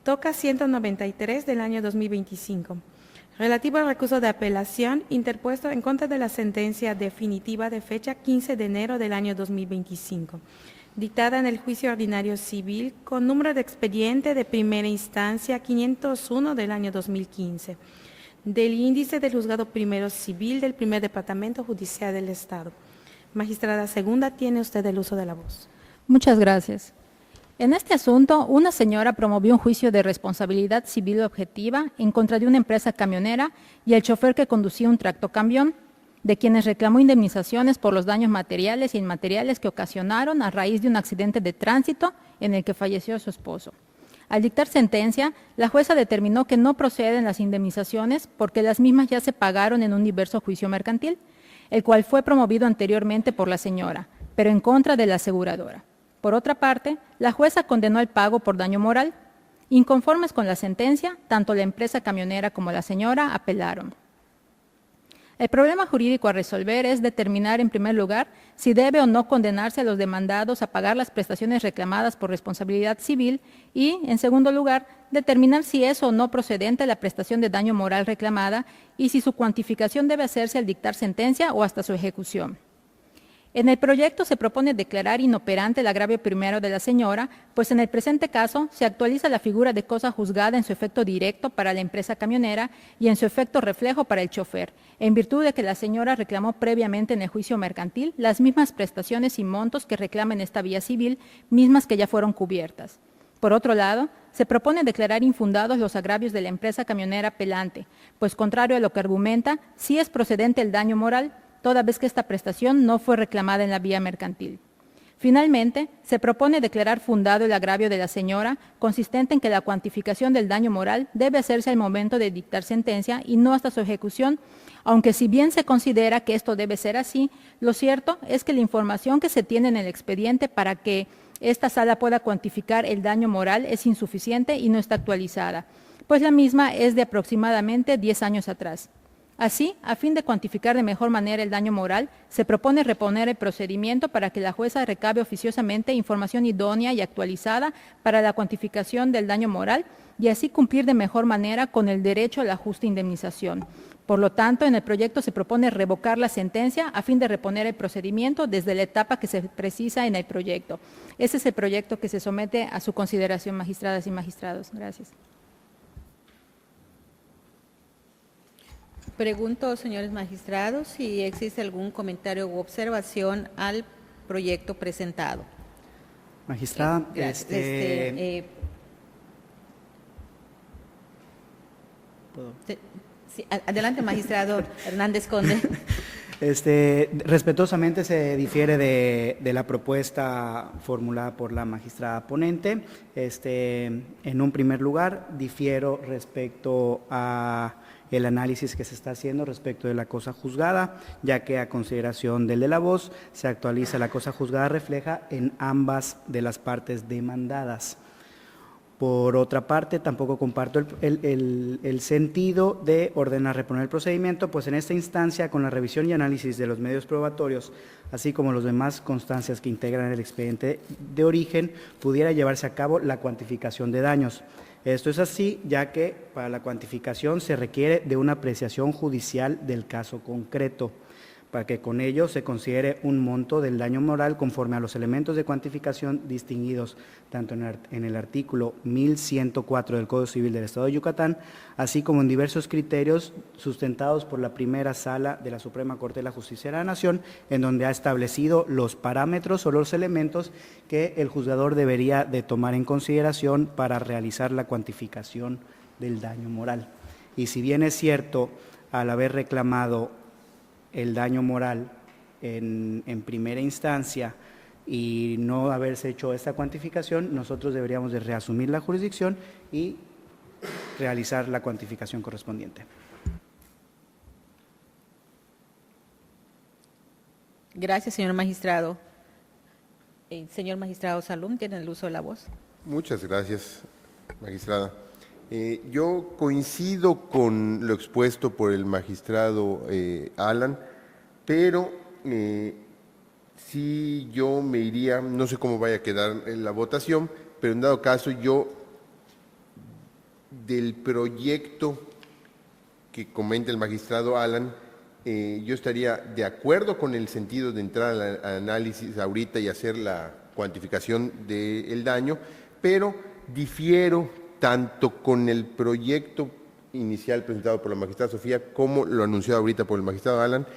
Toca 193 del año 2025, relativo al recurso de apelación interpuesto en contra de la sentencia definitiva de fecha 15 de enero del año 2025, dictada en el juicio ordinario civil con número de expediente de primera instancia 501 del año 2015, del índice del juzgado primero civil del primer departamento judicial del Estado. Magistrada segunda, tiene usted el uso de la voz. Muchas gracias. En este asunto, una señora promovió un juicio de responsabilidad civil objetiva en contra de una empresa camionera y el chofer que conducía un tractocamión, de quienes reclamó indemnizaciones por los daños materiales e inmateriales que ocasionaron a raíz de un accidente de tránsito en el que falleció su esposo. Al dictar sentencia, la jueza determinó que no proceden las indemnizaciones porque las mismas ya se pagaron en un diverso juicio mercantil, el cual fue promovido anteriormente por la señora, pero en contra de la aseguradora. Por otra parte, la jueza condenó el pago por daño moral, Inconformes con la sentencia, tanto la empresa camionera como la señora apelaron. El problema jurídico a resolver es determinar, en primer lugar, si debe o no condenarse a los demandados a pagar las prestaciones reclamadas por responsabilidad civil y, en segundo lugar, determinar si es o no procedente la prestación de daño moral reclamada y si su cuantificación debe hacerse al dictar sentencia o hasta su ejecución. En el proyecto se propone declarar inoperante el agravio primero de la señora, pues en el presente caso se actualiza la figura de cosa juzgada en su efecto directo para la empresa camionera y en su efecto reflejo para el chofer, en virtud de que la señora reclamó previamente en el juicio mercantil las mismas prestaciones y montos que reclama en esta vía civil, mismas que ya fueron cubiertas. Por otro lado, se propone declarar infundados los agravios de la empresa camionera apelante, pues contrario a lo que argumenta, sí es procedente el daño moral, toda vez que esta prestación no fue reclamada en la vía mercantil. Finalmente, se propone declarar fundado el agravio de la señora, consistente en que la cuantificación del daño moral debe hacerse al momento de dictar sentencia y no hasta su ejecución, aunque si bien se considera que esto debe ser así, lo cierto es que la información que se tiene en el expediente para que esta sala pueda cuantificar el daño moral es insuficiente y no está actualizada, pues la misma es de aproximadamente 10 años atrás. Así, a fin de cuantificar de mejor manera el daño moral, se propone reponer el procedimiento para que la jueza recabe oficiosamente información idónea y actualizada para la cuantificación del daño moral y así cumplir de mejor manera con el derecho a la justa indemnización. Por lo tanto, en el proyecto se propone revocar la sentencia a fin de reponer el procedimiento desde la etapa que se precisa en el proyecto. Ese es el proyecto que se somete a su consideración, magistradas y magistrados. Gracias. Pregunto, señores magistrados, si existe algún comentario u observación al proyecto presentado. Magistrada, ¿puedo? Sí, adelante, magistrado Hernández Conde. Respetuosamente se difiere de la propuesta formulada por la magistrada ponente. En un primer lugar, difiero respecto a el análisis que se está haciendo respecto de la cosa juzgada, ya que a consideración del de la voz se actualiza la cosa juzgada refleja en ambas de las partes demandadas. Por otra parte, tampoco comparto el sentido de ordenar reponer el procedimiento, pues en esta instancia, con la revisión y análisis de los medios probatorios, así como los demás constancias que integran el expediente de origen, pudiera llevarse a cabo la cuantificación de daños. Esto es así, ya que para la cuantificación se requiere de una apreciación judicial del caso concreto, para que con ello se considere un monto del daño moral conforme a los elementos de cuantificación distinguidos tanto en el artículo 1104 del Código Civil del Estado de Yucatán, así como en diversos criterios sustentados por la primera sala de la Suprema Corte de la Justicia de la Nación, en donde ha establecido los parámetros o los elementos que el juzgador debería de tomar en consideración para realizar la cuantificación del daño moral. Y si bien es cierto, al haber reclamado el daño moral en primera instancia y no haberse hecho esta cuantificación, nosotros deberíamos de reasumir la jurisdicción y realizar la cuantificación correspondiente. Gracias, señor magistrado. Señor magistrado Salum, tiene el uso de la voz. Muchas gracias, magistrada. Yo coincido con lo expuesto por el magistrado Alan, pero sí yo me iría, no sé cómo vaya a quedar en la votación, pero en dado caso yo del proyecto que comenta el magistrado Alan, yo estaría de acuerdo con el sentido de entrar al análisis ahorita y hacer la cuantificación del daño, pero difiero tanto con el proyecto inicial presentado por la magistrada Sofía como lo anunciado ahorita por el magistrado Alan,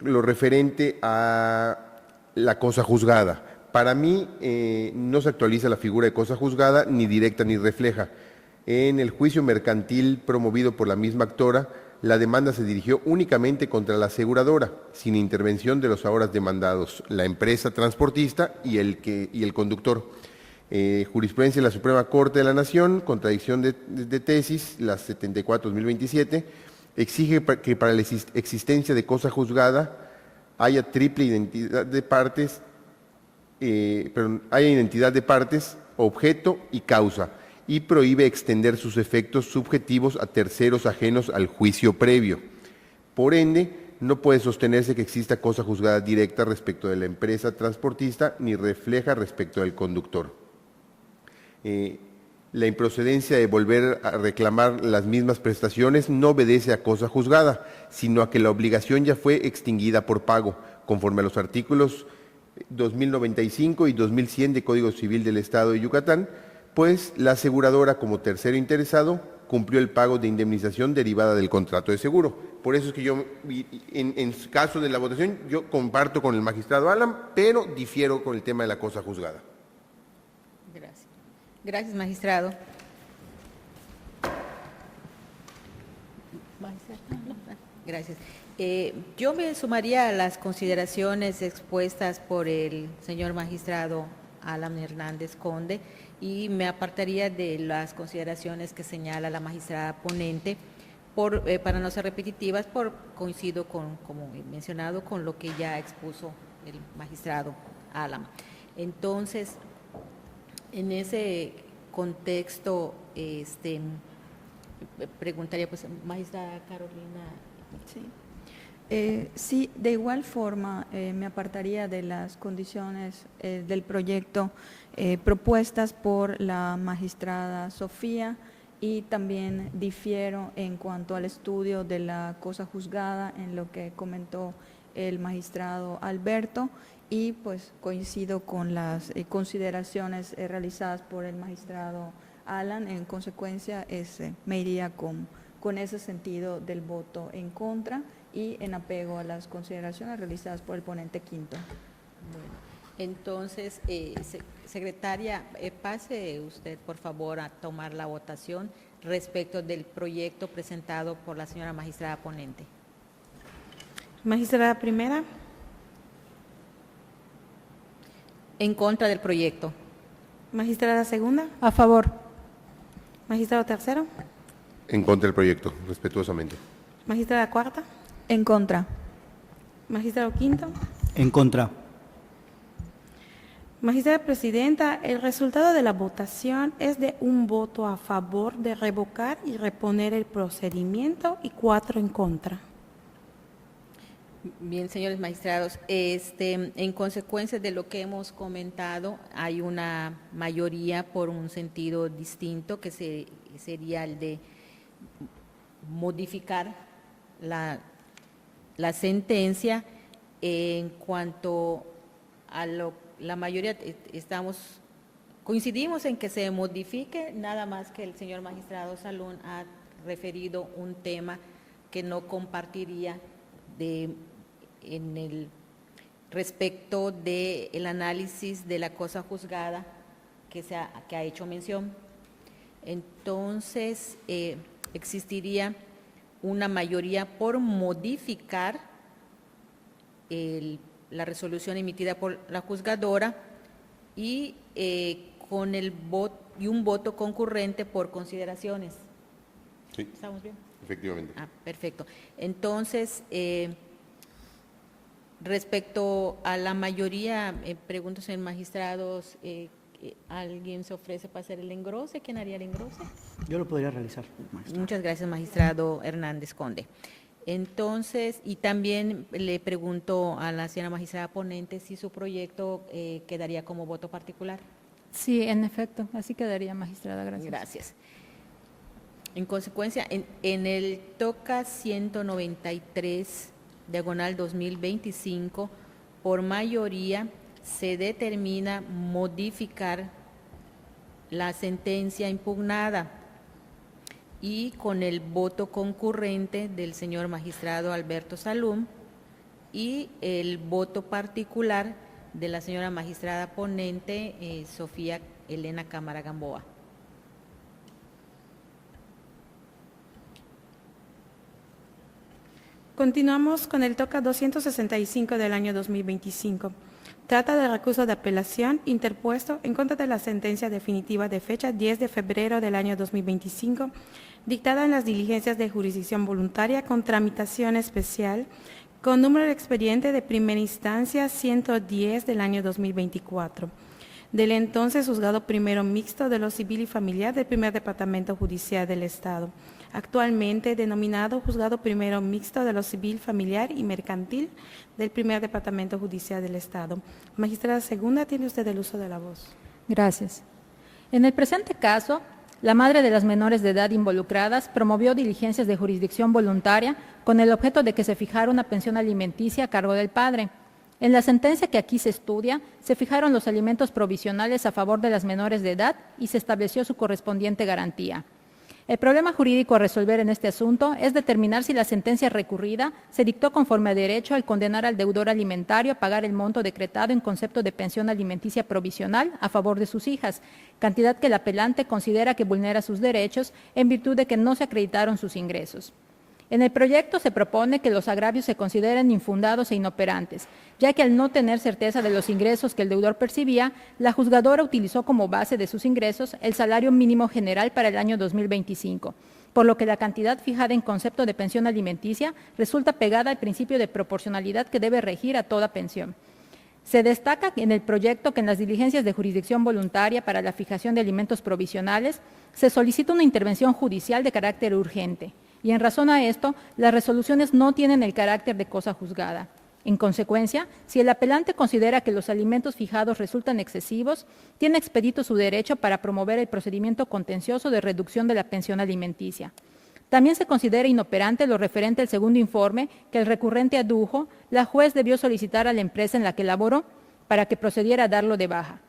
lo referente a la cosa juzgada. Para mí no se actualiza la figura de cosa juzgada, ni directa ni refleja. En el juicio mercantil promovido por la misma actora, la demanda se dirigió únicamente contra la aseguradora, sin intervención de los ahora demandados, la empresa transportista y el conductor. Jurisprudencia de la Suprema Corte de la Nación, contradicción de tesis, la 74/2027, exige que para la existencia de cosa juzgada haya triple identidad de partes, haya identidad de partes, objeto y causa. y prohíbe extender sus efectos subjetivos a terceros ajenos al juicio previo. Por ende, no puede sostenerse que exista cosa juzgada directa respecto de la empresa transportista ni refleja respecto del conductor. La improcedencia de volver a reclamar las mismas prestaciones no obedece a cosa juzgada, sino a que la obligación ya fue extinguida por pago, conforme a los artículos 2095 y 2100 de Código Civil del Estado de Yucatán, pues la aseguradora, como tercero interesado, cumplió el pago de indemnización derivada del contrato de seguro. Por eso es que yo, en caso de la votación, yo comparto con el magistrado Alan, pero difiero con el tema de la cosa juzgada. Gracias. Gracias, magistrado. Gracias. Yo me sumaría a las consideraciones expuestas por el señor magistrado Alan Hernández Conde y me apartaría de las consideraciones que señala la magistrada ponente para no ser repetitivas, coincido como he mencionado, con lo que ya expuso el magistrado Alan. Entonces, en ese contexto, preguntaría, pues, magistrada Carolina. Sí. Sí, de igual forma me apartaría de las condiciones del proyecto propuestas por la magistrada Sofía y también difiero en cuanto al estudio de la cosa juzgada en lo que comentó el magistrado Alberto y pues coincido con las consideraciones realizadas por el magistrado Alan. En consecuencia me iría con ese sentido del voto en contra y en apego a las consideraciones realizadas por el ponente quinto. Bueno, entonces, secretaria, pase usted, por favor, a tomar la votación respecto del proyecto presentado por la señora magistrada ponente. Magistrada primera. En contra del proyecto. Magistrada segunda. A favor. Magistrado tercero. En contra del proyecto, respetuosamente. Magistrada cuarta. En contra. Magistrado quinto. En contra. Magistrada presidenta, el resultado de la votación es de un voto a favor de revocar y reponer el procedimiento y 4 en contra. Bien, señores magistrados, en consecuencia de lo que hemos comentado, hay una mayoría por un sentido distinto que sería el de modificar la sentencia. En cuanto a la mayoría, coincidimos en que se modifique, nada más que el señor magistrado Salún ha referido un tema que no compartiría respecto del análisis de la cosa juzgada que ha hecho mención. Entonces, existiría una mayoría por modificar la resolución emitida por la juzgadora y con un voto concurrente por consideraciones. Sí. ¿Estamos bien? Efectivamente. Perfecto. Entonces, respecto a la mayoría, pregunto, señor magistrados, ¿alguien se ofrece para hacer el engrose? ¿Quién haría el engrose? Yo lo podría realizar, magistrado. Muchas gracias, magistrado Hernández Conde. Entonces, y también le pregunto a la señora magistrada ponente si su proyecto quedaría como voto particular. Sí, en efecto, así quedaría, magistrada. Gracias. Gracias. En consecuencia, en el TOCA 193, diagonal 2025, por mayoría se determina modificar la sentencia impugnada y con el voto concurrente del señor magistrado Alberto Salum y el voto particular de la señora magistrada ponente Sofía Elena Cámara Gamboa. Continuamos con el TOCA 265 del año 2025. Trata del recurso de apelación interpuesto en contra de la sentencia definitiva de fecha 10 de febrero del año 2025, dictada en las diligencias de jurisdicción voluntaria con tramitación especial, con número de expediente de primera instancia 110 del año 2024. del entonces Juzgado Primero Mixto de lo Civil y Familiar del Primer Departamento Judicial del Estado, actualmente denominado Juzgado Primero Mixto de lo Civil, Familiar y Mercantil del Primer Departamento Judicial del Estado. Magistrada segunda, tiene usted el uso de la voz. Gracias. En el presente caso, la madre de las menores de edad involucradas promovió diligencias de jurisdicción voluntaria con el objeto de que se fijara una pensión alimenticia a cargo del padre. En la sentencia que aquí se estudia, se fijaron los alimentos provisionales a favor de las menores de edad y se estableció su correspondiente garantía. El problema jurídico a resolver en este asunto es determinar si la sentencia recurrida se dictó conforme a derecho al condenar al deudor alimentario a pagar el monto decretado en concepto de pensión alimenticia provisional a favor de sus hijas, cantidad que el apelante considera que vulnera sus derechos en virtud de que no se acreditaron sus ingresos. En el proyecto se propone que los agravios se consideren infundados e inoperantes, ya que al no tener certeza de los ingresos que el deudor percibía, la juzgadora utilizó como base de sus ingresos el salario mínimo general para el año 2025, por lo que la cantidad fijada en concepto de pensión alimenticia resulta pegada al principio de proporcionalidad que debe regir a toda pensión. Se destaca en el proyecto que en las diligencias de jurisdicción voluntaria para la fijación de alimentos provisionales se solicita una intervención judicial de carácter urgente, y en razón a esto, las resoluciones no tienen el carácter de cosa juzgada. En consecuencia, si el apelante considera que los alimentos fijados resultan excesivos, tiene expedito su derecho para promover el procedimiento contencioso de reducción de la pensión alimenticia. También se considera inoperante lo referente al segundo informe que el recurrente adujo, la juez debió solicitar a la empresa en la que laboró para que procediera a darlo de baja.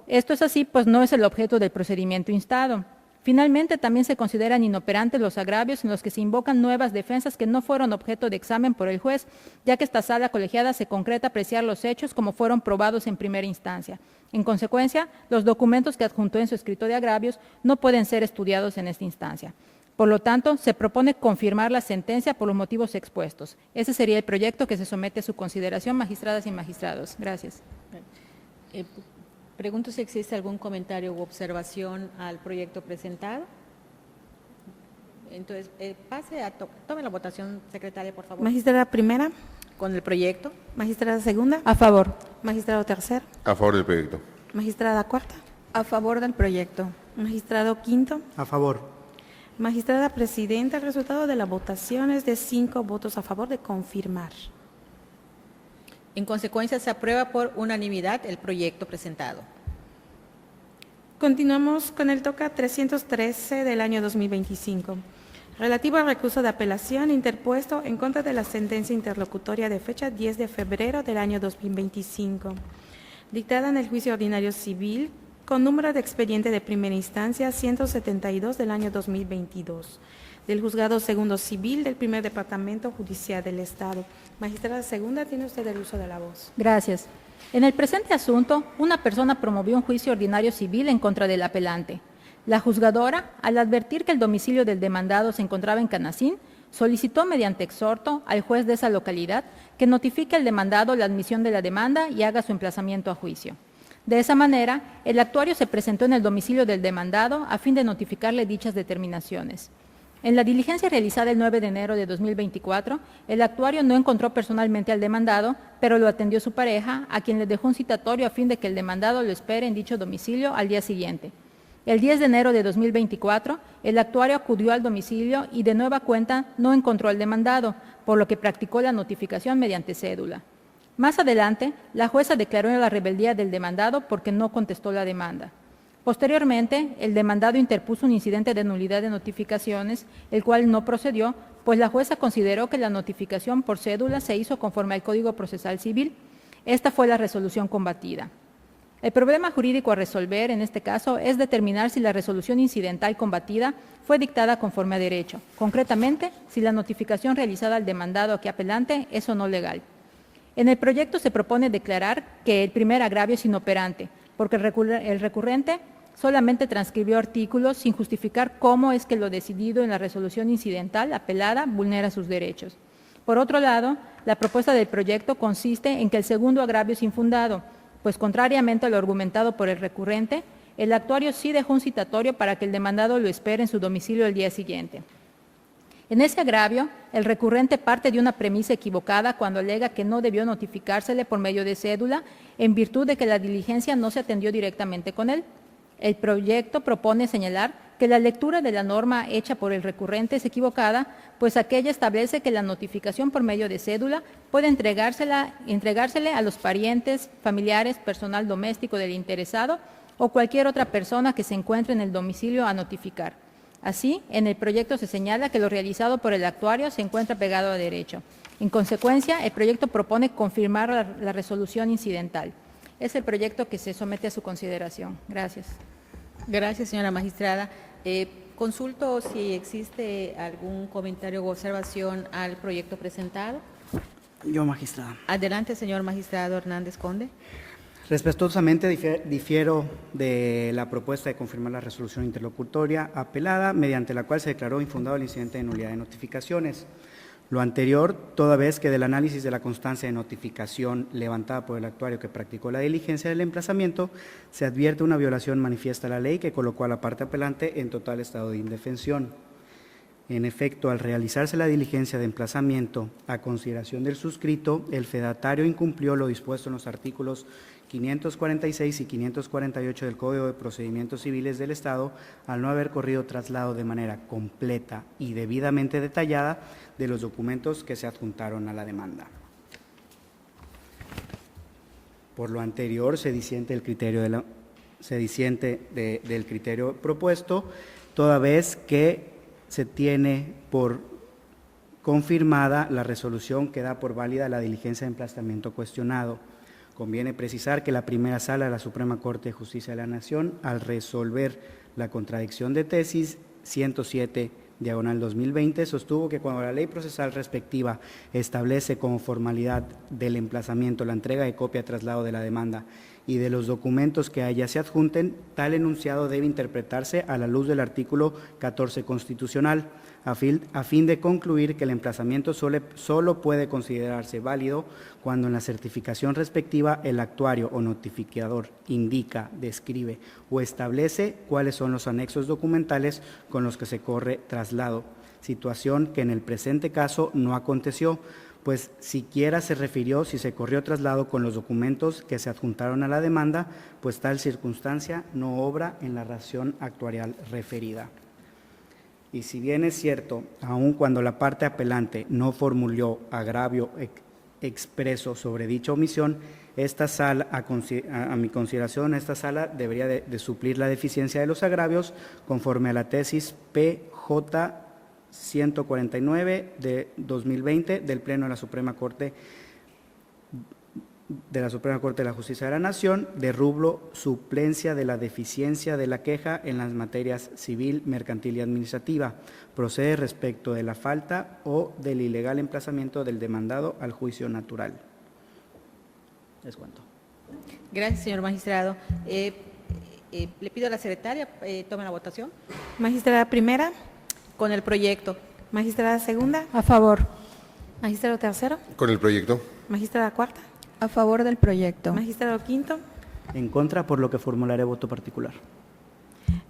Esto es así, pues no es el objeto del procedimiento instado. Finalmente, también se consideran inoperantes los agravios en los que se invocan nuevas defensas que no fueron objeto de examen por el juez, ya que esta sala colegiada se concreta apreciar los hechos como fueron probados en primera instancia. En consecuencia, los documentos que adjuntó en su escrito de agravios no pueden ser estudiados en esta instancia. Por lo tanto, se propone confirmar la sentencia por los motivos expuestos. Ese sería el proyecto que se somete a su consideración, magistradas y magistrados. Gracias. Pregunto si existe algún comentario u observación al proyecto presentado. Entonces, tome la votación, secretaria, por favor. Magistrada primera, Con el proyecto. magistrada segunda, A favor. magistrado tercero, A favor del proyecto. magistrada cuarta, A favor del proyecto. magistrado quinto, A favor. magistrada presidenta. El resultado de la votación es de 5 votos a favor de confirmar. En consecuencia, se aprueba por unanimidad el proyecto presentado. Continuamos con el toca 313 del año 2025, relativo al recurso de apelación interpuesto en contra de la sentencia interlocutoria de fecha 10 de febrero del año 2025, dictada en el juicio ordinario civil con número de expediente de primera instancia 172 del año 2022, del Juzgado Segundo Civil del Primer Departamento Judicial del Estado. Magistrada segunda, tiene usted el uso de la voz. Gracias. En el presente asunto, una persona promovió un juicio ordinario civil en contra del apelante. La juzgadora, al advertir que el domicilio del demandado se encontraba en Canacín, solicitó mediante exhorto al juez de esa localidad que notifique al demandado la admisión de la demanda y haga su emplazamiento a juicio. De esa manera, el actuario se presentó en el domicilio del demandado a fin de notificarle dichas determinaciones. En la diligencia realizada el 9 de enero de 2024, el actuario no encontró personalmente al demandado, pero lo atendió su pareja, a quien le dejó un citatorio a fin de que el demandado lo espere en dicho domicilio al día siguiente. El 10 de enero de 2024, el actuario acudió al domicilio y de nueva cuenta no encontró al demandado, por lo que practicó la notificación mediante cédula. Más adelante, la jueza declaró la rebeldía del demandado porque no contestó la demanda. Posteriormente, el demandado interpuso un incidente de nulidad de notificaciones, el cual no procedió, pues la jueza consideró que la notificación por cédula se hizo conforme al Código Procesal Civil. Esta fue la resolución combatida. El problema jurídico a resolver en este caso es determinar si la resolución incidental combatida fue dictada conforme a derecho, concretamente, si la notificación realizada al demandado aquí apelante es o no legal. En el proyecto se propone declarar que el primer agravio es inoperante, porque el recurrente solamente transcribió artículos sin justificar cómo es que lo decidido en la resolución incidental apelada vulnera sus derechos. Por otro lado, la propuesta del proyecto consiste en que el segundo agravio es infundado, pues contrariamente a lo argumentado por el recurrente, el actuario sí dejó un citatorio para que el demandado lo espere en su domicilio el día siguiente. En ese agravio, el recurrente parte de una premisa equivocada cuando alega que no debió notificársele por medio de cédula en virtud de que la diligencia no se atendió directamente con él. El proyecto propone señalar que la lectura de la norma hecha por el recurrente es equivocada, pues aquella establece que la notificación por medio de cédula puede entregársele a los parientes, familiares, personal doméstico del interesado o cualquier otra persona que se encuentre en el domicilio a notificar. Así, en el proyecto se señala que lo realizado por el actuario se encuentra pegado a derecho. En consecuencia, el proyecto propone confirmar la resolución incidental. Es el proyecto que se somete a su consideración. Gracias. Gracias, señora magistrada. Consulto si existe algún comentario o observación al proyecto presentado. Yo, magistrada. Adelante, señor magistrado Hernández Conde. Respetuosamente difiero de la propuesta de confirmar la resolución interlocutoria apelada, mediante la cual se declaró infundado el incidente de nulidad de notificaciones. Lo anterior, toda vez que del análisis de la constancia de notificación levantada por el actuario que practicó la diligencia del emplazamiento, se advierte una violación manifiesta a la ley que colocó a la parte apelante en total estado de indefensión. En efecto, al realizarse la diligencia de emplazamiento a consideración del suscrito, el fedatario incumplió lo dispuesto en los artículos 546 y 548 del Código de Procedimientos Civiles del Estado al no haber corrido traslado de manera completa y debidamente detallada de los documentos que se adjuntaron a la demanda. Por lo anterior, se disiente del criterio propuesto, toda vez que se tiene por confirmada la resolución que da por válida la diligencia de emplazamiento cuestionado. Conviene precisar que la primera sala de la Suprema Corte de Justicia de la Nación, al resolver la contradicción de tesis 107/2020, sostuvo que cuando la ley procesal respectiva establece como formalidad del emplazamiento la entrega de copia traslado de la demanda y de los documentos que a ella se adjunten, tal enunciado debe interpretarse a la luz del artículo 14 constitucional, a fin de concluir que el emplazamiento solo puede considerarse válido cuando en la certificación respectiva el actuario o notificador indica, describe o establece cuáles son los anexos documentales con los que se corre traslado, situación que en el presente caso no aconteció, pues siquiera se refirió si se corrió traslado con los documentos que se adjuntaron a la demanda, pues tal circunstancia no obra en la razón actuarial referida. Y si bien es cierto, aun cuando la parte apelante no formuló agravio expreso sobre dicha omisión, esta sala, a mi consideración, esta sala debería de suplir la deficiencia de los agravios conforme a la tesis PJ 149 de 2020 del Pleno de la Suprema Corte de la Justicia de la Nación, de rubro suplencia de la deficiencia de la queja en las materias civil, mercantil y administrativa. Procede respecto de la falta o del ilegal emplazamiento del demandado al juicio natural. Les cuento. Gracias, señor magistrado. Le pido a la secretaria, tome la votación. Magistrada primera, Con el proyecto. magistrada segunda, A favor. magistrado tercero, Con el proyecto. magistrada cuarta, A favor del proyecto. magistrado quinto, En contra, por lo que formularé voto particular.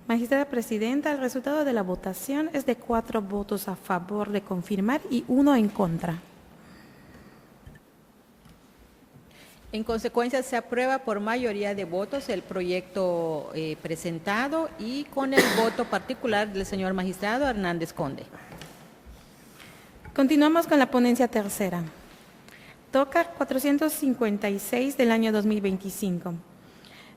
magistrada presidenta. El resultado de la votación es de 4 votos a favor de confirmar y 1 en contra. En consecuencia, se aprueba por mayoría de votos el proyecto presentado y con el voto particular del señor magistrado Hernández Conde. Continuamos con la ponencia tercera. Toca 456 del año 2025.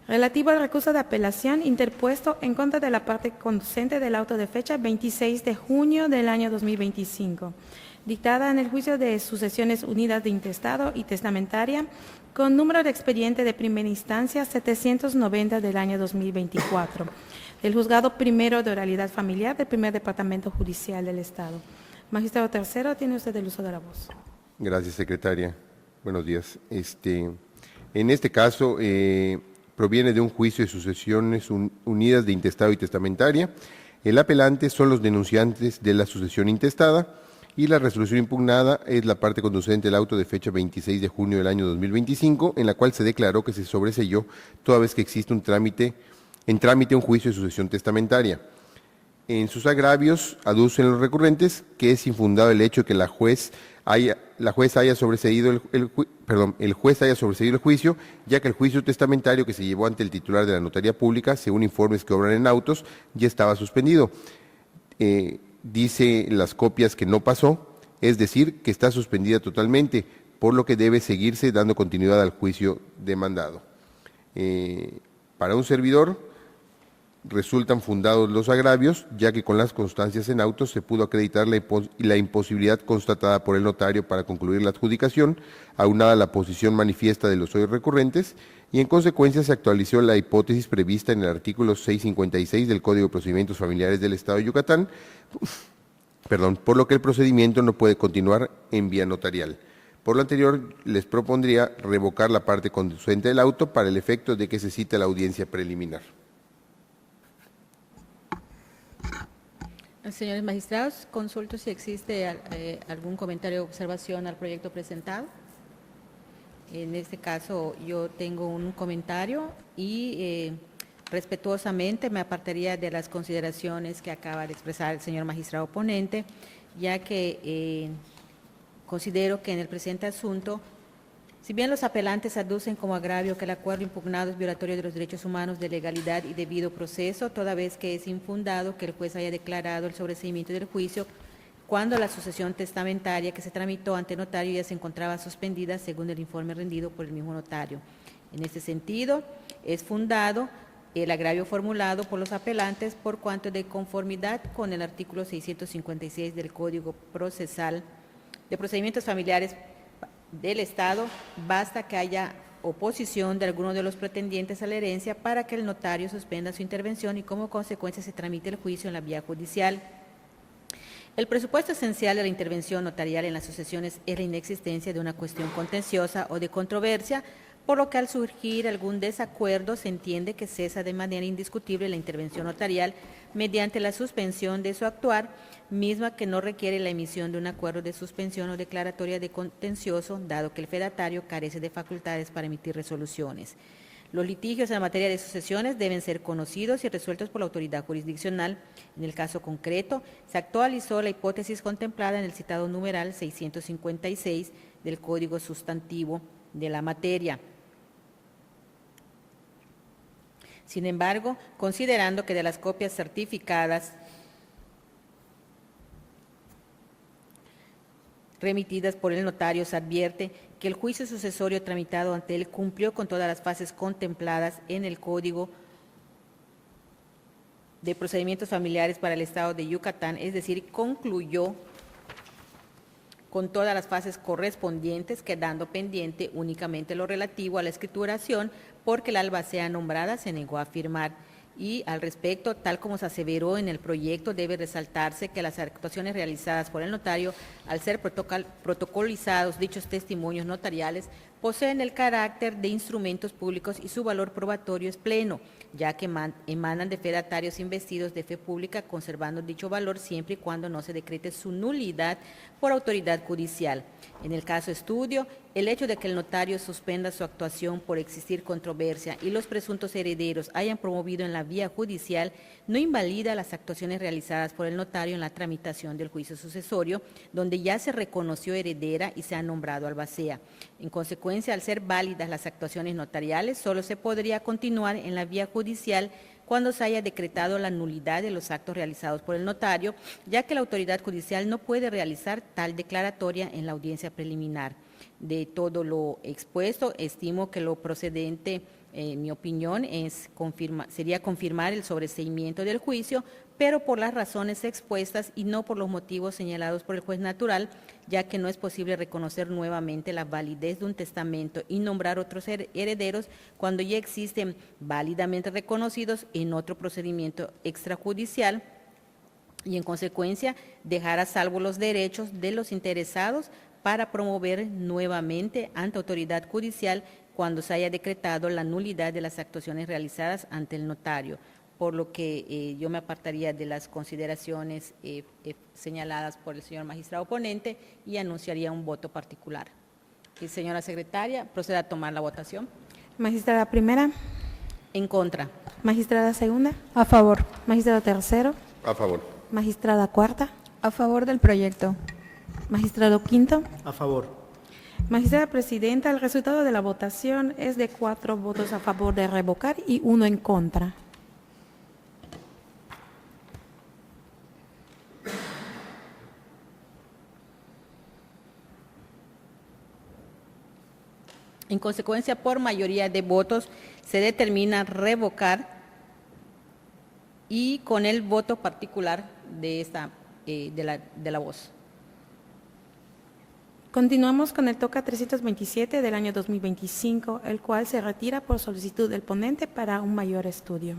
Relativo al recurso de apelación interpuesto en contra de la parte conducente del auto de fecha 26 de junio del año 2025, dictada en el juicio de sucesiones unidas de intestado y testamentaria, con número de expediente de primera instancia 790 del año 2024, del Juzgado Primero de Oralidad Familiar del Primer Departamento Judicial del Estado. Magistrado tercero, tiene usted el uso de la voz. Gracias, secretaria. Buenos días. En este caso, proviene de un juicio de sucesiones unidas de intestado y testamentaria. El apelante son los denunciantes de la sucesión intestada y la resolución impugnada es la parte conducente del auto de fecha 26 de junio del año 2025, en la cual se declaró que se sobreseyó toda vez que existe en trámite un juicio de sucesión testamentaria. En sus agravios aducen los recurrentes que es infundado el hecho de que el juez haya sobreseído el juicio, ya que el juicio testamentario que se llevó ante el titular de la notaría pública, según informes que obran en autos, ya estaba suspendido. Dice las copias que no pasó, es decir, que está suspendida totalmente, por lo que debe seguirse dando continuidad al juicio demandado. Para un servidor, resultan fundados los agravios, ya que con las constancias en autos se pudo acreditar la imposibilidad constatada por el notario para concluir la adjudicación, aunada a la posición manifiesta de los hoy recurrentes, y en consecuencia se actualizó la hipótesis prevista en el artículo 656 del Código de Procedimientos Familiares del Estado de Yucatán, por lo que el procedimiento no puede continuar en vía notarial. Por lo anterior, les propondría revocar la parte conducente del auto para el efecto de que se cite la audiencia preliminar. Señores magistrados, consulto si existe algún comentario o observación al proyecto presentado. En este caso, yo tengo un comentario y respetuosamente me apartaría de las consideraciones que acaba de expresar el señor magistrado ponente, ya que considero que en el presente asunto, si bien los apelantes aducen como agravio que el acuerdo impugnado es violatorio de los derechos humanos de legalidad y debido proceso, toda vez que es infundado que el juez haya declarado el sobreseimiento del juicio cuando la sucesión testamentaria que se tramitó ante notario ya se encontraba suspendida según el informe rendido por el mismo notario. En este sentido, es fundado el agravio formulado por los apelantes por cuanto de conformidad con el artículo 656 del Código Procesal de Procedimientos Familiares del Estado, basta que haya oposición de alguno de los pretendientes a la herencia para que el notario suspenda su intervención y como consecuencia se tramite el juicio en la vía judicial. El presupuesto esencial de la intervención notarial en las sucesiones es la inexistencia de una cuestión contenciosa o de controversia, por lo que al surgir algún desacuerdo se entiende que cesa de manera indiscutible la intervención notarial mediante la suspensión de su actuar, misma que no requiere la emisión de un acuerdo de suspensión o declaratoria de contencioso, dado que el fedatario carece de facultades para emitir resoluciones. Los litigios en materia de sucesiones deben ser conocidos y resueltos por la autoridad jurisdiccional. En el caso concreto, se actualizó la hipótesis contemplada en el citado numeral 656 del Código Sustantivo de la materia. Sin embargo, considerando que de las copias certificadas remitidas por el notario se advierte que el juicio sucesorio tramitado ante él cumplió con todas las fases contempladas en el Código de Procedimientos Familiares para el Estado de Yucatán, es decir, concluyó con todas las fases correspondientes, quedando pendiente únicamente lo relativo a la escrituración, porque la albacea nombrada se negó a firmar. Y al respecto, tal como se aseveró en el proyecto, debe resaltarse que las actuaciones realizadas por el notario, al ser protocolizados dichos testimonios notariales, poseen el carácter de instrumentos públicos y su valor probatorio es pleno, ya que emanan de fedatarios investidos de fe pública, conservando dicho valor siempre y cuando no se decrete su nulidad por autoridad judicial. En el caso estudio, el hecho de que el notario suspenda su actuación por existir controversia y los presuntos herederos hayan promovido en la vía judicial no invalida las actuaciones realizadas por el notario en la tramitación del juicio sucesorio, donde ya se reconoció heredera y se ha nombrado albacea. En consecuencia, al ser válidas las actuaciones notariales, solo se podría continuar en la vía judicial cuando se haya decretado la nulidad de los actos realizados por el notario, ya que la autoridad judicial no puede realizar tal declaratoria en la audiencia preliminar. De todo lo expuesto, estimo que lo procedente, en mi opinión, sería confirmar el sobreseimiento del juicio, pero por las razones expuestas y no por los motivos señalados por el juez natural, ya que no es posible reconocer nuevamente la validez de un testamento y nombrar otros herederos cuando ya existen válidamente reconocidos en otro procedimiento extrajudicial y, en consecuencia, dejar a salvo los derechos de los interesados para promover nuevamente ante autoridad judicial cuando se haya decretado la nulidad de las actuaciones realizadas ante el notario, por lo que yo me apartaría de las consideraciones señaladas por el señor magistrado ponente y anunciaría un voto particular. Y señora secretaria, proceda a tomar la votación. Magistrada primera, En contra. magistrada segunda, A favor. magistrado tercero, A favor. Magistrada Cuarta. A favor del proyecto. Magistrado Quinto. A favor. Magistrada Presidenta, el resultado de la votación es de 4 votos a favor de revocar y 1 en contra. En consecuencia, por mayoría de votos, se determina revocar y con el voto particular de la voz. Continuamos con el toca 327 del año 2025, el cual se retira por solicitud del ponente para un mayor estudio.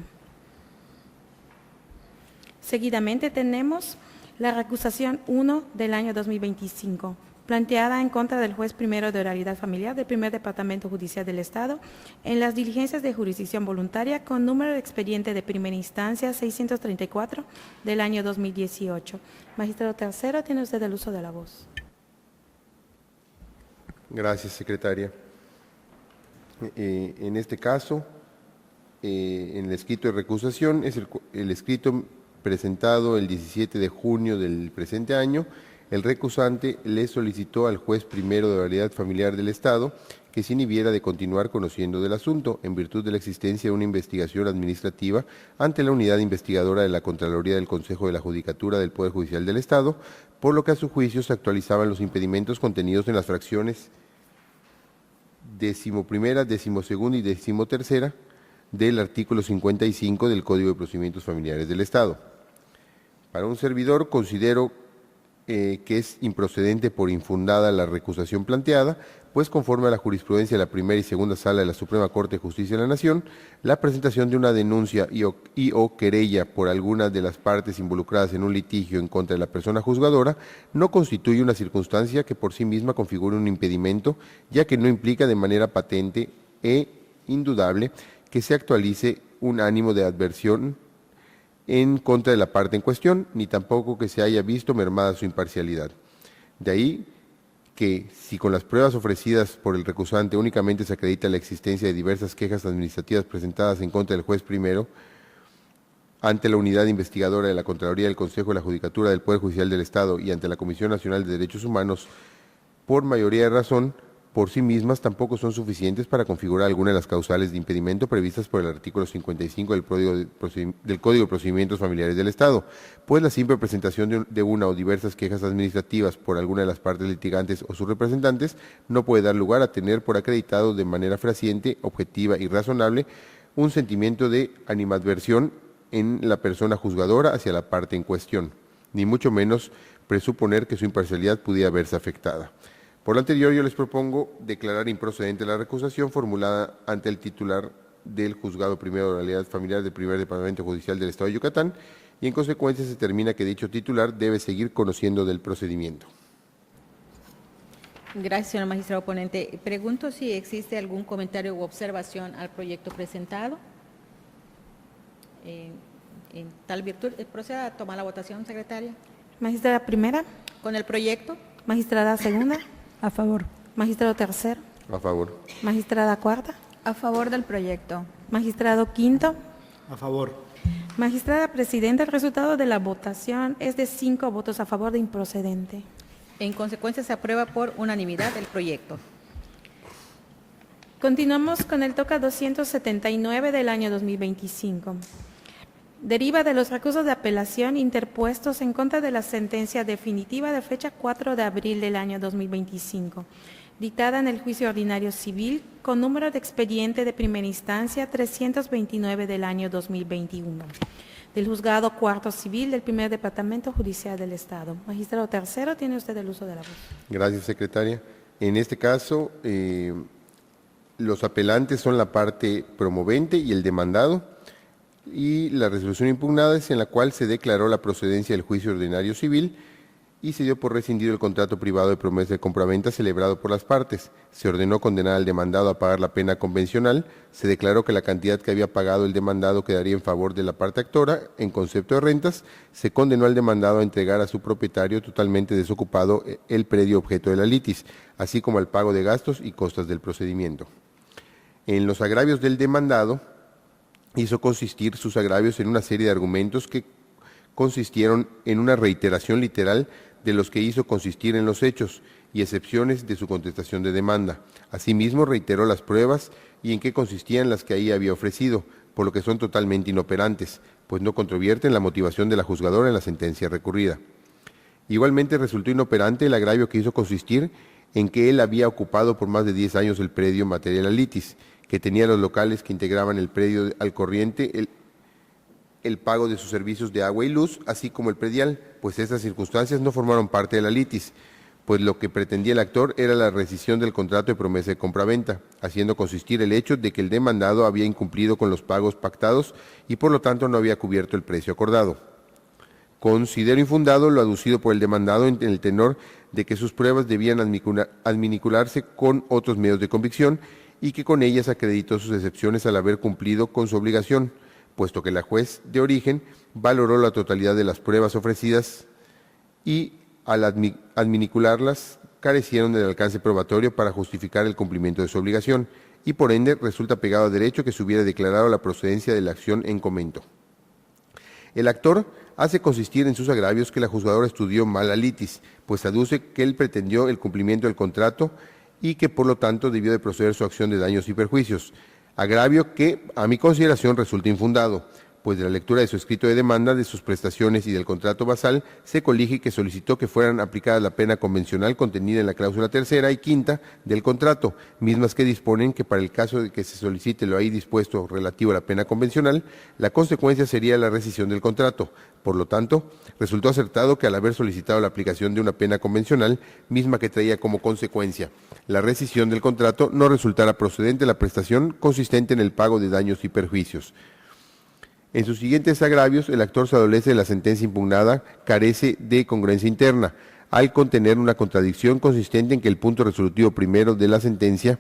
Seguidamente tenemos la recusación 1 del año 2025, planteada en contra del juez primero de oralidad familiar del primer Departamento Judicial del Estado en las diligencias de jurisdicción voluntaria con número de expediente de primera instancia 634 del año 2018. Magistrado tercero, tiene usted el uso de la voz. Gracias, secretaria. En este caso, en el escrito de recusación, es el escrito presentado el 17 de junio del presente año. El recusante le solicitó al juez primero de oralidad familiar del Estado que se inhibiera de continuar conociendo del asunto en virtud de la existencia de una investigación administrativa ante la unidad investigadora de la Contraloría del Consejo de la Judicatura del Poder Judicial del Estado, por lo que a su juicio se actualizaban los impedimentos contenidos en las fracciones 11ª, 12ª y 13ª del artículo 55 del Código de Procedimientos Familiares del Estado. Para un servidor, considero que es improcedente por infundada la recusación planteada, pues conforme a la jurisprudencia de la primera y segunda sala de la Suprema Corte de Justicia de la Nación, la presentación de una denuncia y o querella por alguna de las partes involucradas en un litigio en contra de la persona juzgadora no constituye una circunstancia que por sí misma configure un impedimento, ya que no implica de manera patente e indudable que se actualice un ánimo de adversión en contra de la parte en cuestión, ni tampoco que se haya visto mermada su imparcialidad. De ahí que, si con las pruebas ofrecidas por el recusante únicamente se acredita la existencia de diversas quejas administrativas presentadas en contra del juez primero ante la unidad investigadora de la Contraloría del Consejo de la Judicatura del Poder Judicial del Estado y ante la Comisión Nacional de Derechos Humanos, por mayoría de razón, por sí mismas tampoco son suficientes para configurar alguna de las causales de impedimento previstas por el artículo 55 del Código de Procedimientos Familiares del Estado, pues la simple presentación de una o diversas quejas administrativas por alguna de las partes litigantes o sus representantes no puede dar lugar a tener por acreditado de manera fehaciente, objetiva y razonable un sentimiento de animadversión en la persona juzgadora hacia la parte en cuestión, ni mucho menos presuponer que su imparcialidad pudiera verse afectada. Por lo anterior, yo les propongo declarar improcedente la recusación formulada ante el titular del Juzgado Primero de Oralidad Familiar del Primer Departamento Judicial del Estado de Yucatán y en consecuencia se determina que dicho titular debe seguir conociendo del procedimiento. Gracias, señor magistrado ponente. Pregunto si existe algún comentario u observación al proyecto presentado. En tal virtud, proceda a tomar la votación, secretaria. Magistrada primera. Con el proyecto. Magistrada segunda. A favor. Magistrado tercero. A favor. Magistrada cuarta. A favor del proyecto. Magistrado quinto. A favor. Magistrada Presidenta, el resultado de la votación es de 5 votos a favor de improcedente. En consecuencia, se aprueba por unanimidad el proyecto. Continuamos con el toca 279 del año 2025. Deriva de los recursos de apelación interpuestos en contra de la sentencia definitiva de fecha 4 de abril del año 2025, dictada en el juicio ordinario civil con número de expediente de primera instancia 329 del año 2021, del juzgado cuarto civil del primer Departamento Judicial del Estado. Magistrado tercero, tiene usted el uso de la voz. Gracias, secretaria. En este caso, los apelantes son la parte promovente y el demandado, y la resolución impugnada es en la cual se declaró la procedencia del juicio ordinario civil y se dio por rescindido el contrato privado de promesa de compraventa celebrado por las partes. Se ordenó condenar al demandado a pagar la pena convencional, se declaró que la cantidad que había pagado el demandado quedaría en favor de la parte actora en concepto de rentas, se condenó al demandado a entregar a su propietario totalmente desocupado el predio objeto de la litis, así como al pago de gastos y costas del procedimiento. En los agravios del demandado, hizo consistir sus agravios en una serie de argumentos que consistieron en una reiteración literal de los que hizo consistir en los hechos y excepciones de su contestación de demanda. Asimismo, reiteró las pruebas y en qué consistían las que ahí había ofrecido, por lo que son totalmente inoperantes, pues no controvierten la motivación de la juzgadora en la sentencia recurrida. Igualmente resultó inoperante el agravio que hizo consistir en que él había ocupado por más de 10 años el predio Material Alitis, que tenía los locales que integraban el predio al corriente, el pago de sus servicios de agua y luz, así como el predial, pues estas circunstancias no formaron parte de la litis, pues lo que pretendía el actor era la rescisión del contrato de promesa de compraventa, haciendo consistir el hecho de que el demandado había incumplido con los pagos pactados y por lo tanto no había cubierto el precio acordado. Considero infundado lo aducido por el demandado en el tenor de que sus pruebas debían adminicularse con otros medios de convicción y que con ellas acreditó sus excepciones al haber cumplido con su obligación, puesto que la juez de origen valoró la totalidad de las pruebas ofrecidas y al adminicularlas carecieron del alcance probatorio para justificar el cumplimiento de su obligación y por ende resulta pegado a derecho que se hubiera declarado la procedencia de la acción en comento. El actor hace consistir en sus agravios que la juzgadora estudió mal la litis, pues aduce que él pretendió el cumplimiento del contrato y que por lo tanto debió de proceder su acción de daños y perjuicios, agravio que a mi consideración resulta infundado, pues de la lectura de su escrito de demanda, de sus prestaciones y del contrato basal, se colige que solicitó que fueran aplicadas la pena convencional contenida en la cláusula tercera y quinta del contrato, mismas que disponen que para el caso de que se solicite lo ahí dispuesto relativo a la pena convencional, la consecuencia sería la rescisión del contrato. Por lo tanto, resultó acertado que al haber solicitado la aplicación de una pena convencional, misma que traía como consecuencia la rescisión del contrato, no resultara procedente la prestación consistente en el pago de daños y perjuicios. En sus siguientes agravios, el actor se adolece de la sentencia impugnada, carece de congruencia interna, al contener una contradicción consistente en que el punto resolutivo primero de la sentencia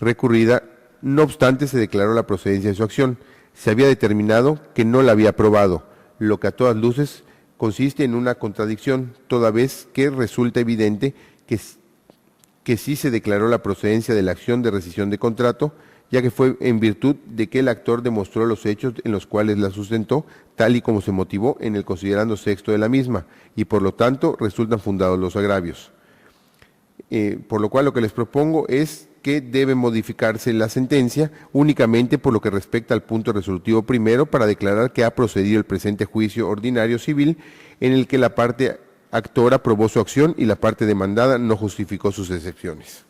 recurrida, no obstante, se declaró la procedencia de su acción. Se había determinado que no la había aprobado, lo que a todas luces consiste en una contradicción, toda vez que resulta evidente que sí se declaró la procedencia de la acción de rescisión de contrato, ya que fue en virtud de que el actor demostró los hechos en los cuales la sustentó, tal y como se motivó en el considerando sexto de la misma, y por lo tanto resultan fundados los agravios. Por lo cual lo que les propongo es que debe modificarse la sentencia únicamente por lo que respecta al punto resolutivo primero para declarar que ha procedido el presente juicio ordinario civil en el que la parte actora aprobó su acción y la parte demandada no justificó sus excepciones.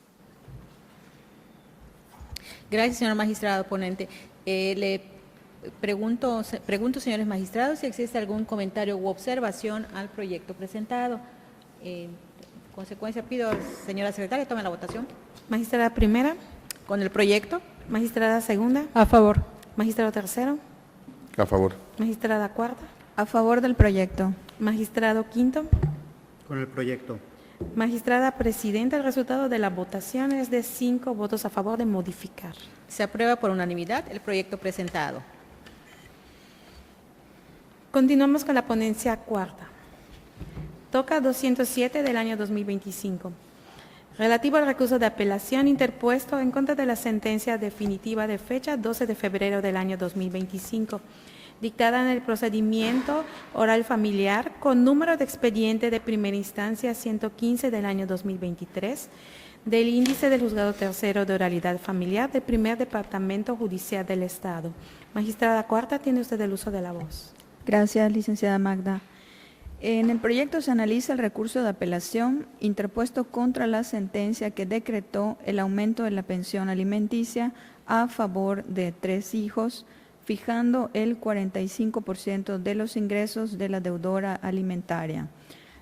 Gracias, señor magistrado ponente. Le pregunto, señores magistrados, si existe algún comentario u observación al proyecto presentado. En consecuencia, pido, señora secretaria, tome la votación. Magistrada primera, Con el proyecto, magistrada segunda, A favor. magistrado tercero, A favor. magistrada cuarta, A favor del proyecto. magistrado quinto, Con el proyecto. magistrada presidenta. El resultado de la votación es de 5 votos a favor de modificar. se aprueba por unanimidad el proyecto presentado. Continuamos con la ponencia cuarta. Toca 207 del año 2025. Relativo al recurso de apelación interpuesto en contra de la sentencia definitiva de fecha 12 de febrero del año 2025, dictada en el procedimiento oral familiar con número de expediente de primera instancia 115 del año 2023, del índice del juzgado tercero de oralidad familiar del primer departamento judicial del Estado. Magistrada cuarta, tiene usted el uso de la voz. Gracias, licenciada Magda. En el proyecto se analiza el recurso de apelación interpuesto contra la sentencia que decretó el aumento de la pensión alimenticia a favor de 3 hijos, fijando el 45% de los ingresos de la deudora alimentaria.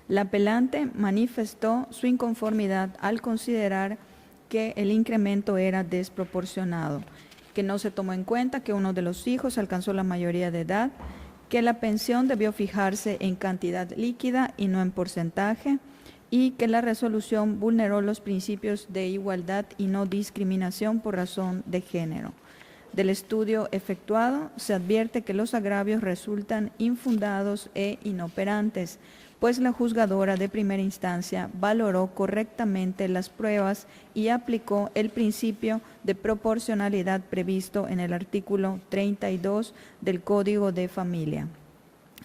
La apelante manifestó su inconformidad al considerar que el incremento era desproporcionado, que no se tomó en cuenta que uno de los hijos alcanzó la mayoría de edad, que la pensión debió fijarse en cantidad líquida y no en porcentaje, y que la resolución vulneró los principios de igualdad y no discriminación por razón de género. Del estudio efectuado se advierte que los agravios resultan infundados e inoperantes, pues la juzgadora de primera instancia valoró correctamente las pruebas y aplicó el principio de proporcionalidad previsto en el artículo 32 del Código de Familia.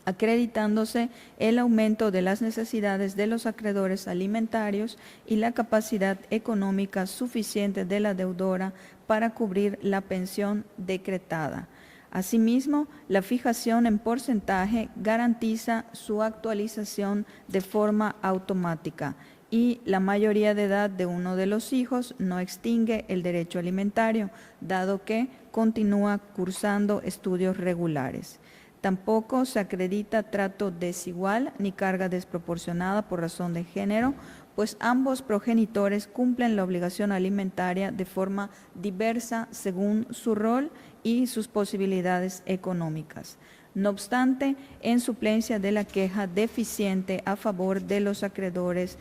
acreditándose el aumento de las necesidades de los acreedores alimentarios y la capacidad económica suficiente de la deudora para cubrir la pensión decretada. Asimismo, la fijación en porcentaje garantiza su actualización de forma automática y la mayoría de edad de uno de los hijos no extingue el derecho alimentario, dado que continúa cursando estudios regulares. Tampoco se acredita trato desigual ni carga desproporcionada por razón de género, pues ambos progenitores cumplen la obligación alimentaria de forma diversa según su rol y sus posibilidades económicas. No obstante, en suplencia de la queja deficiente a favor de los acreedores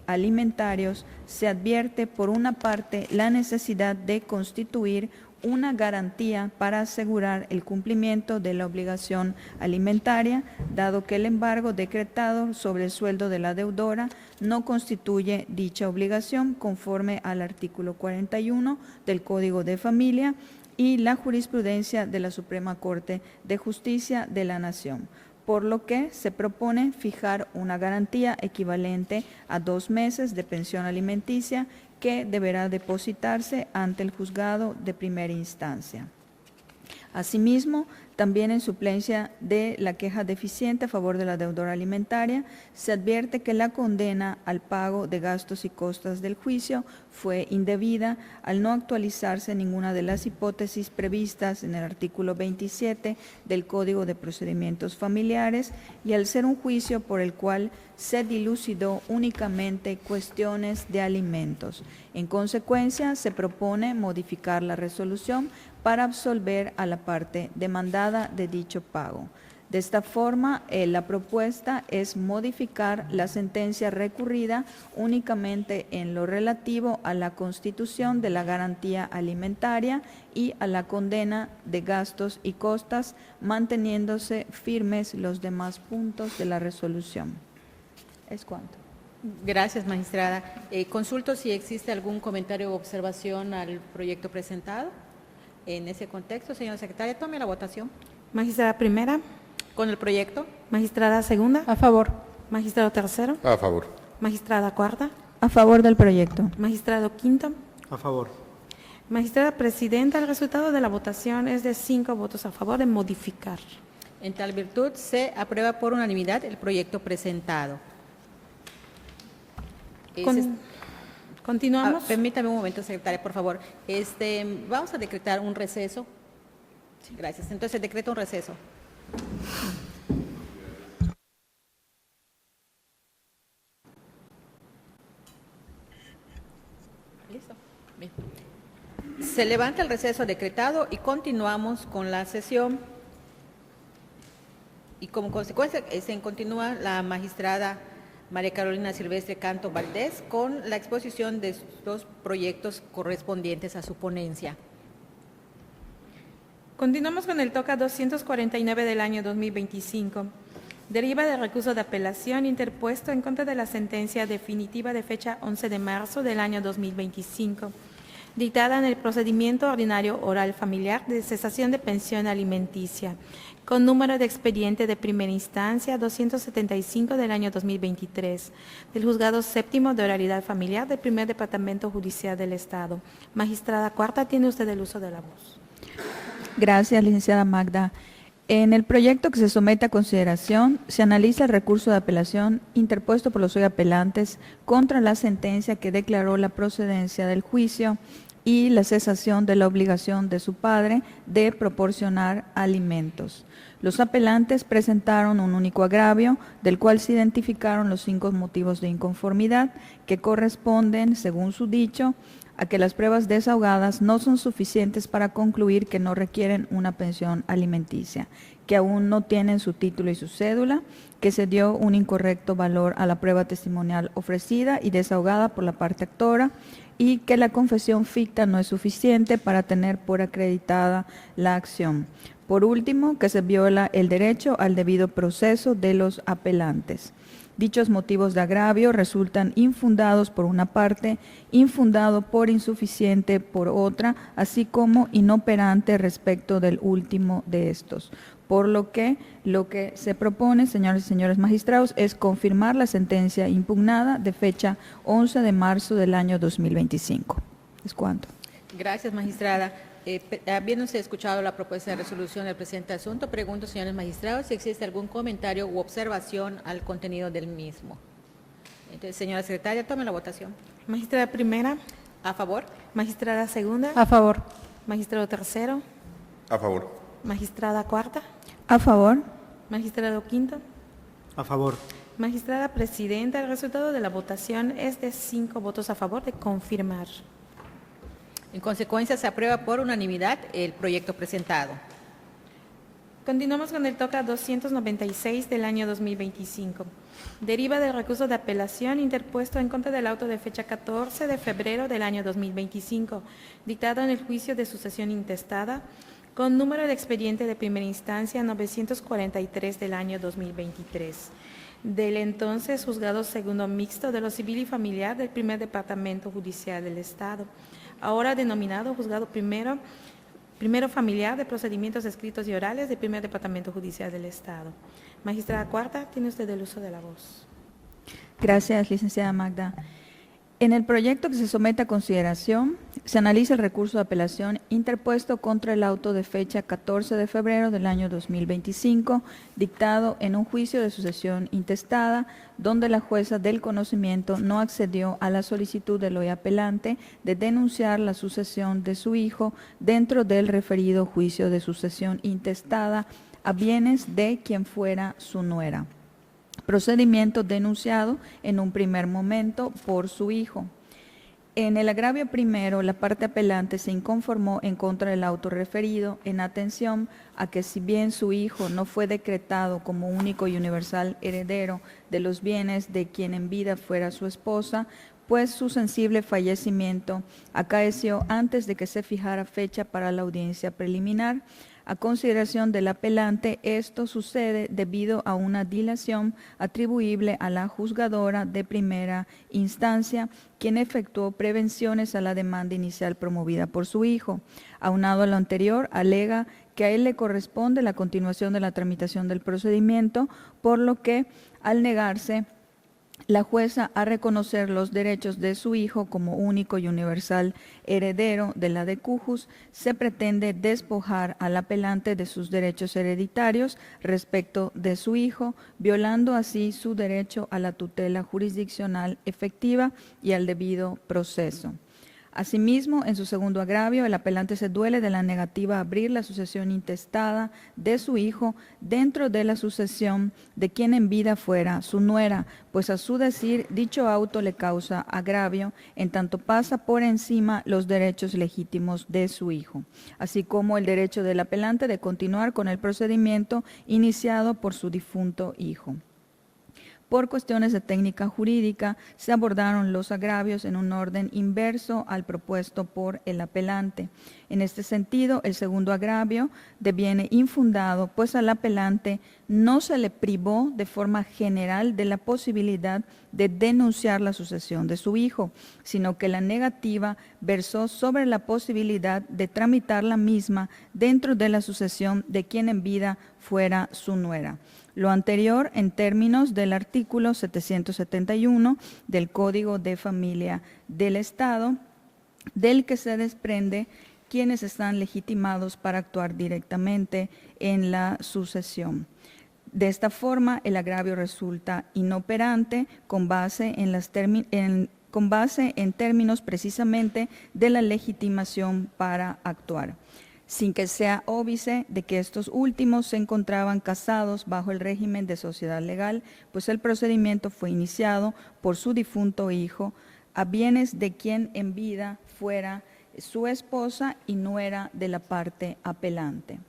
alimentarios, se advierte por una parte la necesidad de constituir una garantía para asegurar el cumplimiento de la obligación alimentaria, dado que el embargo decretado sobre el sueldo de la deudora no constituye dicha obligación conforme al artículo 41 del Código de Familia y la jurisprudencia de la Suprema Corte de Justicia de la Nación, por lo que se propone fijar una garantía equivalente a 2 meses de pensión alimenticia que deberá depositarse ante el juzgado de primera instancia. Asimismo, también en suplencia de la queja deficiente a favor de la deudora alimentaria, se advierte que la condena al pago de gastos y costas del juicio fue indebida al no actualizarse ninguna de las hipótesis previstas en el artículo 27 del Código de Procedimientos Familiares y al ser un juicio por el cual se dilucidó únicamente cuestiones de alimentos. En consecuencia, se propone modificar la resolución para absolver a la parte demandada de dicho pago. De esta forma, la propuesta es modificar la sentencia recurrida únicamente en lo relativo a la constitución de la garantía alimentaria y a la condena de gastos y costas, manteniéndose firmes los demás puntos de la resolución. ¿Es cuanto? Gracias, magistrada. Consulto si existe algún comentario o observación al proyecto presentado. En ese contexto, señora secretaria, tome la votación. Magistrada primera. ¿Con el proyecto? Magistrada segunda. A favor. Magistrado tercero. A favor. Magistrada cuarta. A favor del proyecto. Magistrado quinto. A favor. Magistrada presidenta, el resultado de la votación es de 5 votos a favor de modificar. En tal virtud, se aprueba por unanimidad el proyecto presentado. Continuamos. Permítame un momento, secretaria, por favor. Vamos a decretar un receso. Sí, gracias. Entonces, decreto un receso. Listo. Bien. Se levanta el receso decretado y continuamos con la sesión. Y como consecuencia, se continúa la magistrada María Carolina Silvestre Canto Valdés con la exposición de los proyectos correspondientes a su ponencia. Continuamos con el TOCA 249 del año 2025. Deriva del recurso de apelación interpuesto en contra de la sentencia definitiva de fecha 11 de marzo del año 2025, dictada en el procedimiento ordinario oral familiar de cesación de pensión alimenticia, con número de expediente de primera instancia 275 del año 2023, del Juzgado Séptimo de Oralidad Familiar del Primer Departamento Judicial del Estado. Magistrada cuarta, tiene usted el uso de la voz. Gracias, licenciada Magda. En el proyecto que se somete a consideración, se analiza el recurso de apelación interpuesto por los hoy apelantes contra la sentencia que declaró la procedencia del juicio y la cesación de la obligación de su padre de proporcionar alimentos. Los apelantes presentaron un único agravio, del cual se identificaron los 5 motivos de inconformidad que corresponden, según su dicho, a que las pruebas desahogadas no son suficientes para concluir que no requieren una pensión alimenticia, que aún no tienen su título y su cédula, que se dio un incorrecto valor a la prueba testimonial ofrecida y desahogada por la parte actora, y que la confesión ficta no es suficiente para tener por acreditada la acción. Por último, que se viola el derecho al debido proceso de los apelantes. Dichos motivos de agravio resultan infundados por una parte, infundado por insuficiente por otra, así como inoperante respecto del último de estos. por lo que se propone, señores y señores magistrados, es confirmar la sentencia impugnada de fecha 11 de marzo del año 2025. ¿Es cuánto? Gracias, magistrada. Habiéndose escuchado la propuesta de resolución del presente asunto, pregunto, señores magistrados, si existe algún comentario u observación al contenido del mismo. Entonces, señora secretaria, tome la votación. Magistrada primera, ¿A favor? magistrada segunda, A favor. magistrado tercero, A favor. magistrada cuarta, A favor. magistrado quinto, A favor. magistrada presidenta. El resultado de la votación es de 5 votos a favor de confirmar. En consecuencia, se aprueba por unanimidad el proyecto presentado. Continuamos con el TOCA 296 del año 2025. Deriva del recurso de apelación interpuesto en contra del auto de fecha 14 de febrero del año 2025, dictado en el juicio de sucesión intestada, con número de expediente de primera instancia 943 del año 2023, del entonces Juzgado Segundo Mixto de lo Civil y Familiar del Primer Departamento Judicial del Estado, ahora denominado Juzgado Primero Familiar de Procedimientos Escritos y Orales del Primer Departamento Judicial del Estado. Magistrada cuarta, tiene usted el uso de la voz. Gracias, licenciada Magda. En el proyecto que se somete a consideración, se analiza el recurso de apelación interpuesto contra el auto de fecha 14 de febrero del año 2025, dictado en un juicio de sucesión intestada, donde la jueza del conocimiento no accedió a la solicitud del hoy apelante de denunciar la sucesión de su hijo dentro del referido juicio de sucesión intestada a bienes de quien fuera su nuera. Procedimiento denunciado en un primer momento por su hijo. En el agravio primero, la parte apelante se inconformó en contra del auto referido en atención a que si bien su hijo no fue decretado como único y universal heredero de los bienes de quien en vida fuera su esposa, pues su sensible fallecimiento acaeció antes de que se fijara fecha para la audiencia preliminar. A consideración del apelante, esto sucede debido a una dilación atribuible a la juzgadora de primera instancia, quien efectuó prevenciones a la demanda inicial promovida por su hijo. Aunado a lo anterior, alega que a él le corresponde la continuación de la tramitación del procedimiento, por lo que, al negarse la jueza a reconocer los derechos de su hijo como único y universal heredero de la de Cujus, se pretende despojar al apelante de sus derechos hereditarios respecto de su hijo, violando así su derecho a la tutela jurisdiccional efectiva y al debido proceso. Asimismo, en su segundo agravio, el apelante se duele de la negativa a abrir la sucesión intestada de su hijo dentro de la sucesión de quien en vida fuera su nuera, pues a su decir, dicho auto le causa agravio, en tanto pasa por encima los derechos legítimos de su hijo, así como el derecho del apelante de continuar con el procedimiento iniciado por su difunto hijo. Por cuestiones de técnica jurídica, se abordaron los agravios en un orden inverso al propuesto por el apelante. En este sentido, el segundo agravio deviene infundado, pues al apelante no se le privó de forma general de la posibilidad de denunciar la sucesión de su hijo, sino que la negativa versó sobre la posibilidad de tramitar la misma dentro de la sucesión de quien en vida fuera su nuera. Lo anterior en términos del artículo 771 del Código de Familia del Estado, del que se desprende quienes están legitimados para actuar directamente en la sucesión. De esta forma, el agravio resulta inoperante con base en términos precisamente de la legitimación para actuar, sin que sea óbice de que estos últimos se encontraban casados bajo el régimen de sociedad legal, pues el procedimiento fue iniciado por su difunto hijo a bienes de quien en vida fuera su esposa y nuera de la parte apelante.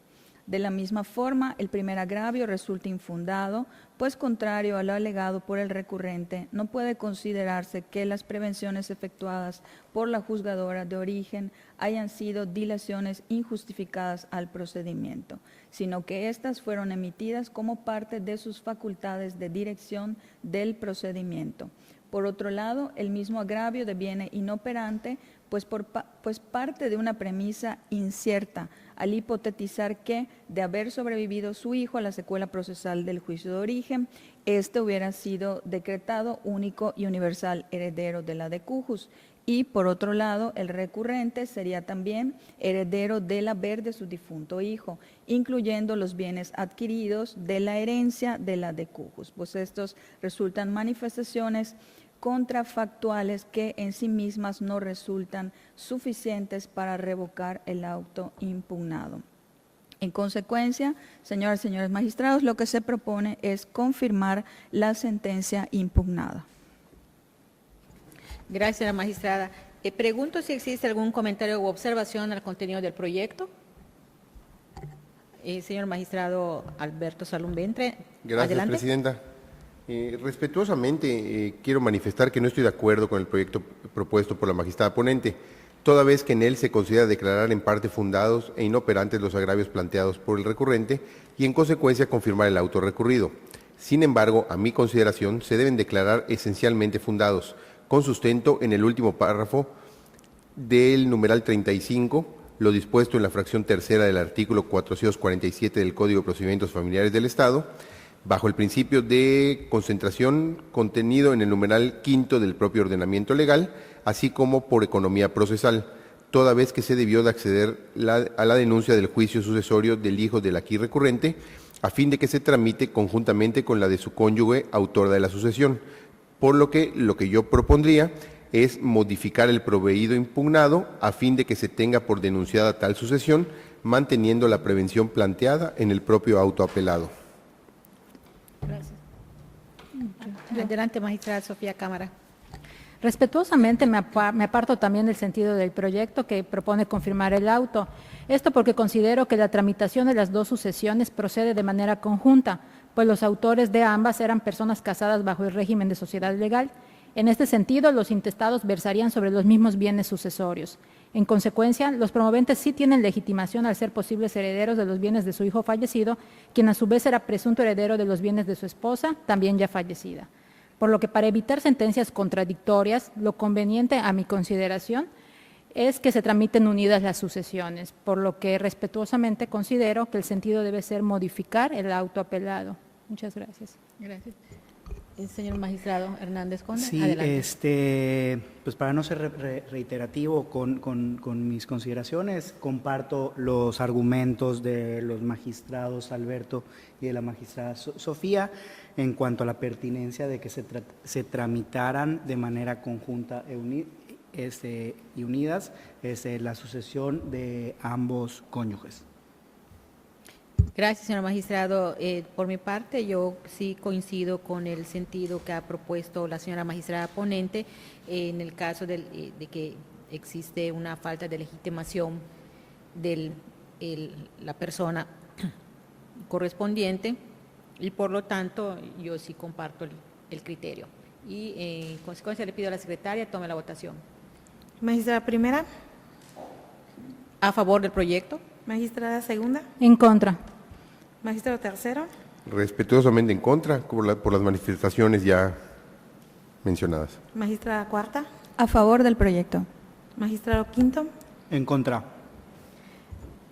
De la misma forma, el primer agravio resulta infundado, pues contrario a lo alegado por el recurrente, no puede considerarse que las prevenciones efectuadas por la juzgadora de origen hayan sido dilaciones injustificadas al procedimiento, sino que éstas fueron emitidas como parte de sus facultades de dirección del procedimiento. Por otro lado, el mismo agravio deviene inoperante, pues parte de una premisa incierta al hipotetizar que, de haber sobrevivido su hijo a la secuela procesal del juicio de origen, este hubiera sido decretado único y universal heredero de la decujus. Y, por otro lado, el recurrente sería también heredero del haber de su difunto hijo, incluyendo los bienes adquiridos de la herencia de la decujus, pues estos resultan manifestaciones contrafactuales que en sí mismas no resultan suficientes para revocar el auto impugnado. En consecuencia, señoras y señores magistrados, lo que se propone es confirmar la sentencia impugnada. Gracias, señora magistrada. Pregunto si existe algún comentario u observación al contenido del proyecto. Señor magistrado Alberto Salum Ventre. Gracias, adelante. presidenta. Respetuosamente quiero manifestar que no estoy de acuerdo con el proyecto propuesto por la magistrada ponente, toda vez que en él se considera declarar en parte fundados e inoperantes los agravios planteados por el recurrente y en consecuencia confirmar el auto recurrido. Sin embargo, a mi consideración, se deben declarar esencialmente fundados, con sustento en el último párrafo del numeral 35, lo dispuesto en la fracción tercera del artículo 447 del Código de Procedimientos Familiares del Estado, bajo el principio de concentración contenido en el numeral quinto del propio ordenamiento legal, así como por economía procesal, toda vez que se debió de acceder a la denuncia del juicio sucesorio del hijo del aquí recurrente, a fin de que se tramite conjuntamente con la de su cónyuge autora de la sucesión, por lo que yo propondría es modificar el proveído impugnado a fin de que se tenga por denunciada tal sucesión, manteniendo la prevención planteada en el propio auto apelado. Gracias. Adelante, magistrada Sofía Cámara. Respetuosamente me aparto también del sentido del proyecto que propone confirmar el auto. Esto porque considero que la tramitación de las dos sucesiones procede de manera conjunta, pues los autores de ambas eran personas casadas bajo el régimen de sociedad legal. En este sentido, los intestados versarían sobre los mismos bienes sucesorios. En consecuencia, los promoventes sí tienen legitimación al ser posibles herederos de los bienes de su hijo fallecido, quien a su vez era presunto heredero de los bienes de su esposa, también ya fallecida. Por lo que para evitar sentencias contradictorias, lo conveniente a mi consideración es que se tramiten unidas las sucesiones, por lo que respetuosamente considero que el sentido debe ser modificar el auto apelado. Muchas gracias. Gracias. Señor magistrado Hernández Conde, Sí, adelante. pues para no ser reiterativo con mis consideraciones, comparto los argumentos de los magistrados Alberto y de la magistrada Sofía en cuanto a la pertinencia de que se tramitaran de manera conjunta y unidas la sucesión de ambos cónyuges. Gracias, señor magistrado. Por mi parte, yo sí coincido con el sentido que ha propuesto la señora magistrada ponente en el caso de que existe una falta de legitimación de la persona correspondiente y, por lo tanto, yo sí comparto el criterio. Y, en consecuencia, le pido a la secretaria tome la votación. Magistrada primera, ¿A favor del proyecto? magistrada segunda, En contra. magistrado tercero, Respetuosamente en contra por las manifestaciones ya mencionadas. magistrada cuarta, A favor del proyecto. magistrado quinto. En contra.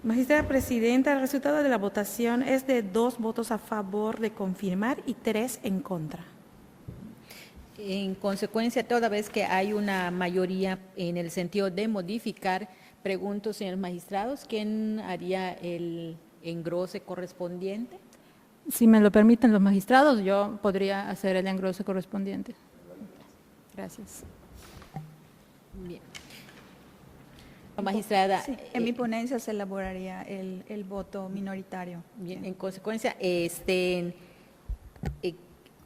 Magistrada presidenta, el resultado de la votación es de 2 votos a favor de confirmar y 3 en contra. En consecuencia, toda vez que hay una mayoría en el sentido de modificar, pregunto, señores magistrados, ¿quién haría el engrose correspondiente? Si me lo permiten los magistrados, yo podría hacer el engrose correspondiente. Gracias. Bien. Magistrada, Sí, en mi ponencia se elaboraría el voto minoritario. bien, en consecuencia,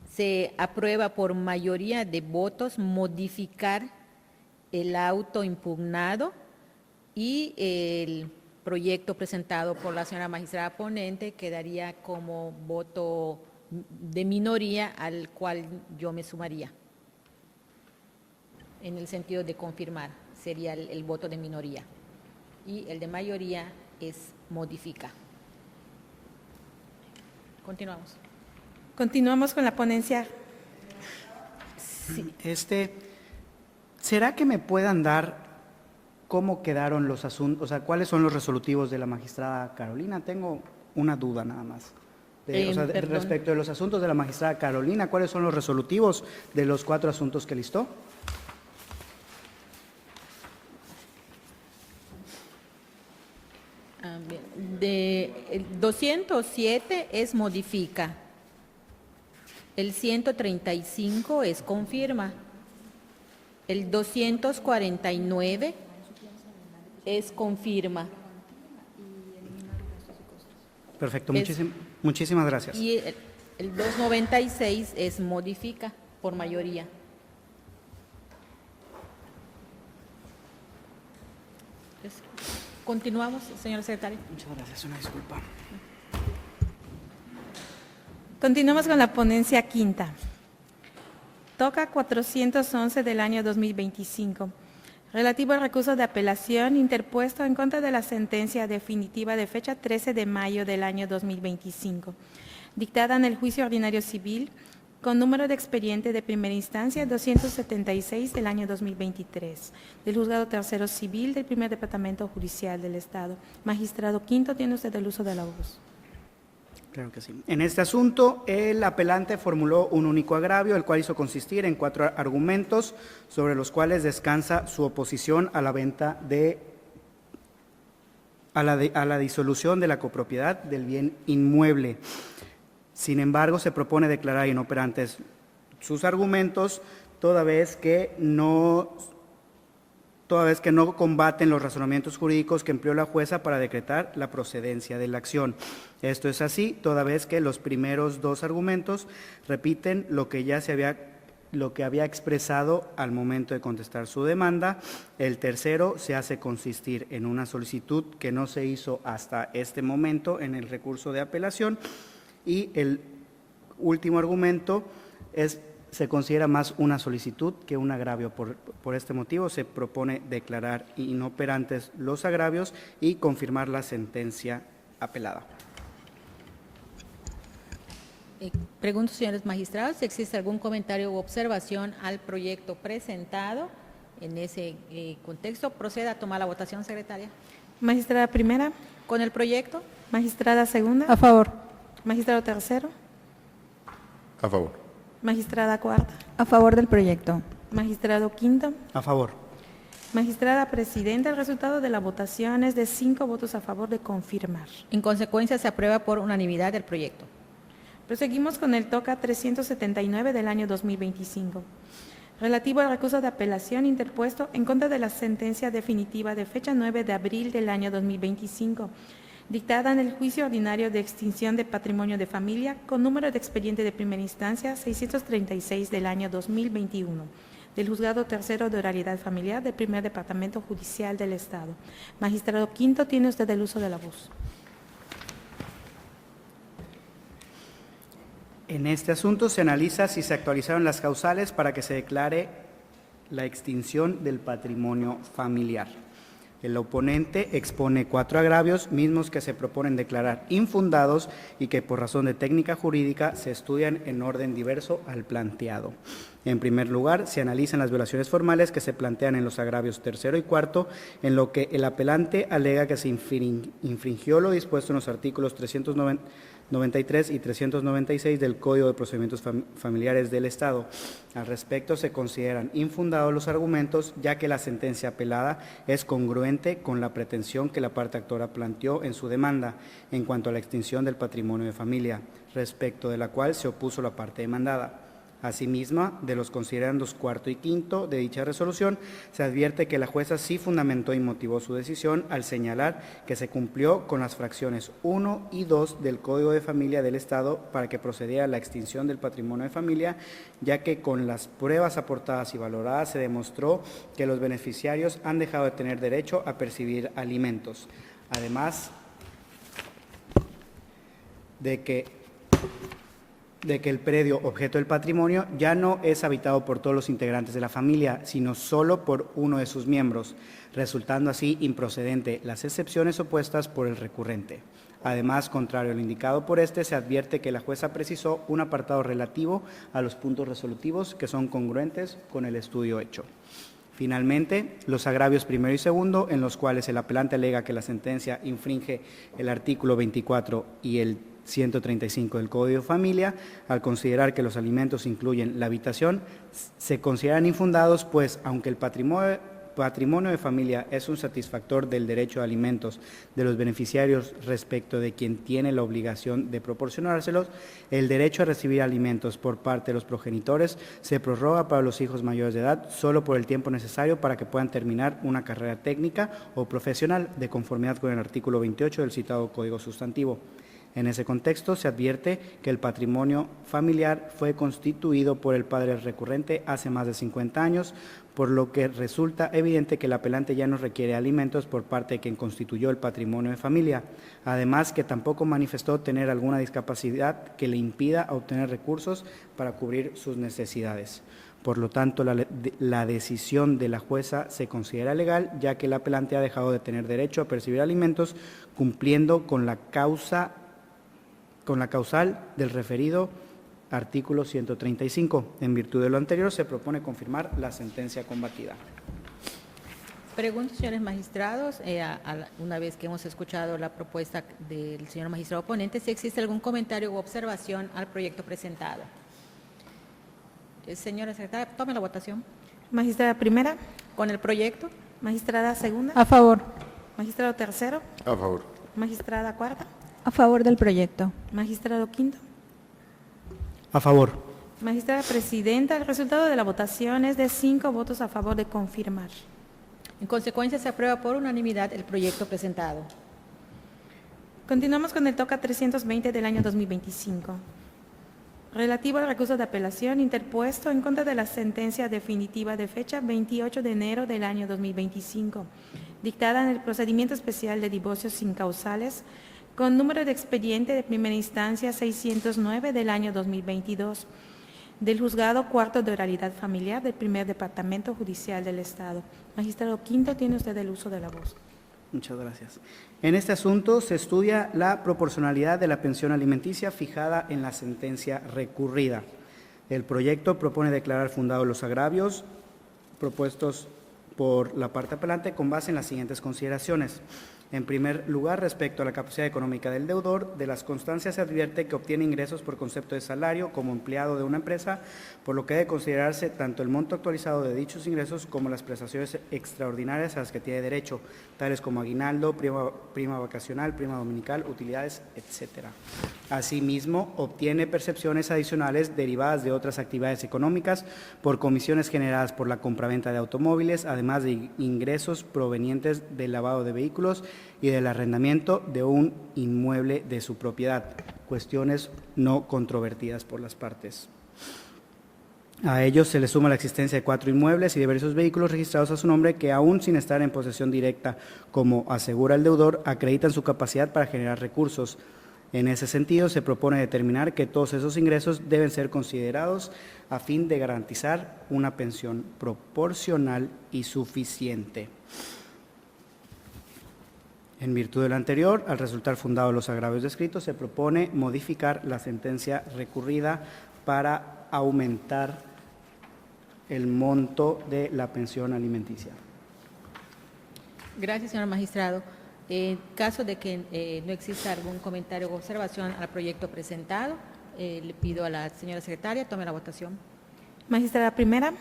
se aprueba por mayoría de votos modificar el auto impugnado y el proyecto presentado por la señora magistrada ponente quedaría como voto de minoría al cual yo me sumaría. En el sentido de confirmar, sería el voto de minoría. Y el de mayoría es modifica. Continuamos. Continuamos con la ponencia. ¿Será que me puedan dar ¿cómo quedaron los asuntos? O sea, ¿cuáles son los resolutivos de la magistrada Carolina? Tengo una duda nada más. Perdón. Respecto de los asuntos de la magistrada Carolina, ¿cuáles son los resolutivos de los 4 asuntos que listó? El 207 es modifica. El 135 es confirma. El 249 es confirma. Perfecto, Es- muchísimas gracias. Y el 296 es modifica por mayoría. Pues, continuamos, señor secretario. Muchas gracias, una disculpa. Continuamos con la ponencia quinta. Toca 411 del año 2025, relativo al recurso de apelación interpuesto en contra de la sentencia definitiva de fecha 13 de mayo del año 2025, dictada en el juicio ordinario civil con número de expediente de primera instancia 276 del año 2023, del juzgado tercero civil del primer departamento judicial del Estado. Magistrado Quinto, tiene usted el uso de la voz. Claro que sí. En este asunto, el apelante formuló un único agravio, el cual hizo consistir en 4 argumentos sobre los cuales descansa su oposición a la venta a la disolución de la copropiedad del bien inmueble. Sin embargo, se propone declarar inoperantes sus argumentos toda vez que no combaten los razonamientos jurídicos que empleó la jueza para decretar la procedencia de la acción. Esto es así, toda vez que los primeros 2 argumentos repiten lo que había expresado al momento de contestar su demanda. El tercero se hace consistir en una solicitud que no se hizo hasta este momento en el recurso de apelación, y el último argumento se considera más una solicitud que un agravio. Por este motivo se propone declarar inoperantes los agravios y confirmar la sentencia apelada. Pregunto, señores magistrados, si existe algún comentario u observación al proyecto presentado. En ese contexto, proceda a tomar la votación, secretaria. Magistrada primera, Con el proyecto, magistrada segunda, A favor. magistrado tercero, A favor. magistrada cuarta, A favor del proyecto. magistrado quinto, A favor. magistrada presidenta. El resultado de la votación es de 5 votos a favor de confirmar. en consecuencia, se aprueba por unanimidad el proyecto. Proseguimos con el TOCA 379 del año 2025, relativo al recurso de apelación interpuesto en contra de la sentencia definitiva de fecha 9 de abril del año 2025, dictada en el juicio ordinario de extinción de patrimonio de familia con número de expediente de primera instancia 636 del año 2021, del juzgado tercero de oralidad familiar del primer departamento judicial del Estado. Magistrado Quinto, tiene usted el uso de la voz. En este asunto se analiza si se actualizaron las causales para que se declare la extinción del patrimonio familiar. El oponente expone 4 agravios, mismos que se proponen declarar infundados y que por razón de técnica jurídica se estudian en orden diverso al planteado. En primer lugar, se analizan las violaciones formales que se plantean en los agravios tercero y cuarto, en lo que el apelante alega que se infringió lo dispuesto en los artículos 393 y 396 del Código de Procedimientos Familiares del Estado. Al respecto, se consideran infundados los argumentos, ya que la sentencia apelada es congruente con la pretensión que la parte actora planteó en su demanda en cuanto a la extinción del patrimonio de familia, respecto de la cual se opuso la parte demandada. Asimismo, de los considerandos cuarto y quinto de dicha resolución, se advierte que la jueza sí fundamentó y motivó su decisión al señalar que se cumplió con las fracciones 1 y 2 del Código de Familia del Estado para que procediera a la extinción del patrimonio de familia, ya que con las pruebas aportadas y valoradas se demostró que los beneficiarios han dejado de tener derecho a percibir alimentos. Además de que el predio objeto del patrimonio ya no es habitado por todos los integrantes de la familia, sino solo por uno de sus miembros, resultando así improcedente las excepciones opuestas por el recurrente. Además, contrario a lo indicado por este, se advierte que la jueza precisó un apartado relativo a los puntos resolutivos que son congruentes con el estudio hecho. Finalmente, los agravios primero y segundo, en los cuales el apelante alega que la sentencia infringe el artículo 24 y el 135 del Código de Familia, al considerar que los alimentos incluyen la habitación, se consideran infundados, pues aunque el patrimonio de familia es un satisfactor del derecho a alimentos de los beneficiarios respecto de quien tiene la obligación de proporcionárselos, el derecho a recibir alimentos por parte de los progenitores se prorroga para los hijos mayores de edad solo por el tiempo necesario para que puedan terminar una carrera técnica o profesional de conformidad con el artículo 28 del citado Código Sustantivo. En ese contexto, se advierte que el patrimonio familiar fue constituido por el padre recurrente hace más de 50 años, por lo que resulta evidente que el apelante ya no requiere alimentos por parte de quien constituyó el patrimonio de familia. Además, que tampoco manifestó tener alguna discapacidad que le impida obtener recursos para cubrir sus necesidades. Por lo tanto, la decisión de la jueza se considera legal, ya que el apelante ha dejado de tener derecho a percibir alimentos, cumpliendo con la causal del referido artículo 135. En virtud de lo anterior, se propone confirmar la sentencia combatida. Pregunto, señores magistrados, una vez que hemos escuchado la propuesta del señor magistrado ponente, si existe algún comentario u observación al proyecto presentado. Señora secretaria, tome la votación. Magistrada primera, ¿Con el proyecto? magistrada segunda, A favor. magistrado tercero, A favor. magistrada cuarta, A favor del proyecto. magistrado quinto, A favor. magistrada presidenta. El resultado de la votación es de 5 votos a favor de confirmar. En consecuencia, se aprueba por unanimidad el proyecto presentado. Continuamos con el TOCA 320 del año 2025. Relativo al recurso de apelación interpuesto en contra de la sentencia definitiva de fecha 28 de enero del año 2025, dictada en el procedimiento especial de divorcios sin causales, con número de expediente de primera instancia 609 del año 2022, del Juzgado Cuarto de Oralidad Familiar del Primer Departamento Judicial del Estado. Magistrado Quinto, tiene usted el uso de la voz. Muchas gracias. En este asunto se estudia la proporcionalidad de la pensión alimenticia fijada en la sentencia recurrida. El proyecto propone declarar fundados los agravios propuestos por la parte apelante con base en las siguientes consideraciones. En primer lugar, respecto a la capacidad económica del deudor, de las constancias se advierte que obtiene ingresos por concepto de salario como empleado de una empresa, por lo que debe considerarse tanto el monto actualizado de dichos ingresos como las prestaciones extraordinarias a las que tiene derecho, tales como aguinaldo, prima vacacional, prima dominical, utilidades, etc. Asimismo, obtiene percepciones adicionales derivadas de otras actividades económicas por comisiones generadas por la compraventa de automóviles, además de ingresos provenientes del lavado de vehículos y del arrendamiento de un inmueble de su propiedad, cuestiones no controvertidas por las partes. A ellos se le suma la existencia de 4 inmuebles y diversos vehículos registrados a su nombre que, aún sin estar en posesión directa, como asegura el deudor, acreditan su capacidad para generar recursos. En ese sentido, se propone determinar que todos esos ingresos deben ser considerados a fin de garantizar una pensión proporcional y suficiente. En virtud de lo anterior, al resultar fundados los agravios descritos, se propone modificar la sentencia recurrida para aumentar el monto de la pensión alimenticia. Gracias, señor magistrado. En caso de que no exista algún comentario o observación al proyecto presentado, le pido a la señora secretaria tome la votación. Magistrada primera,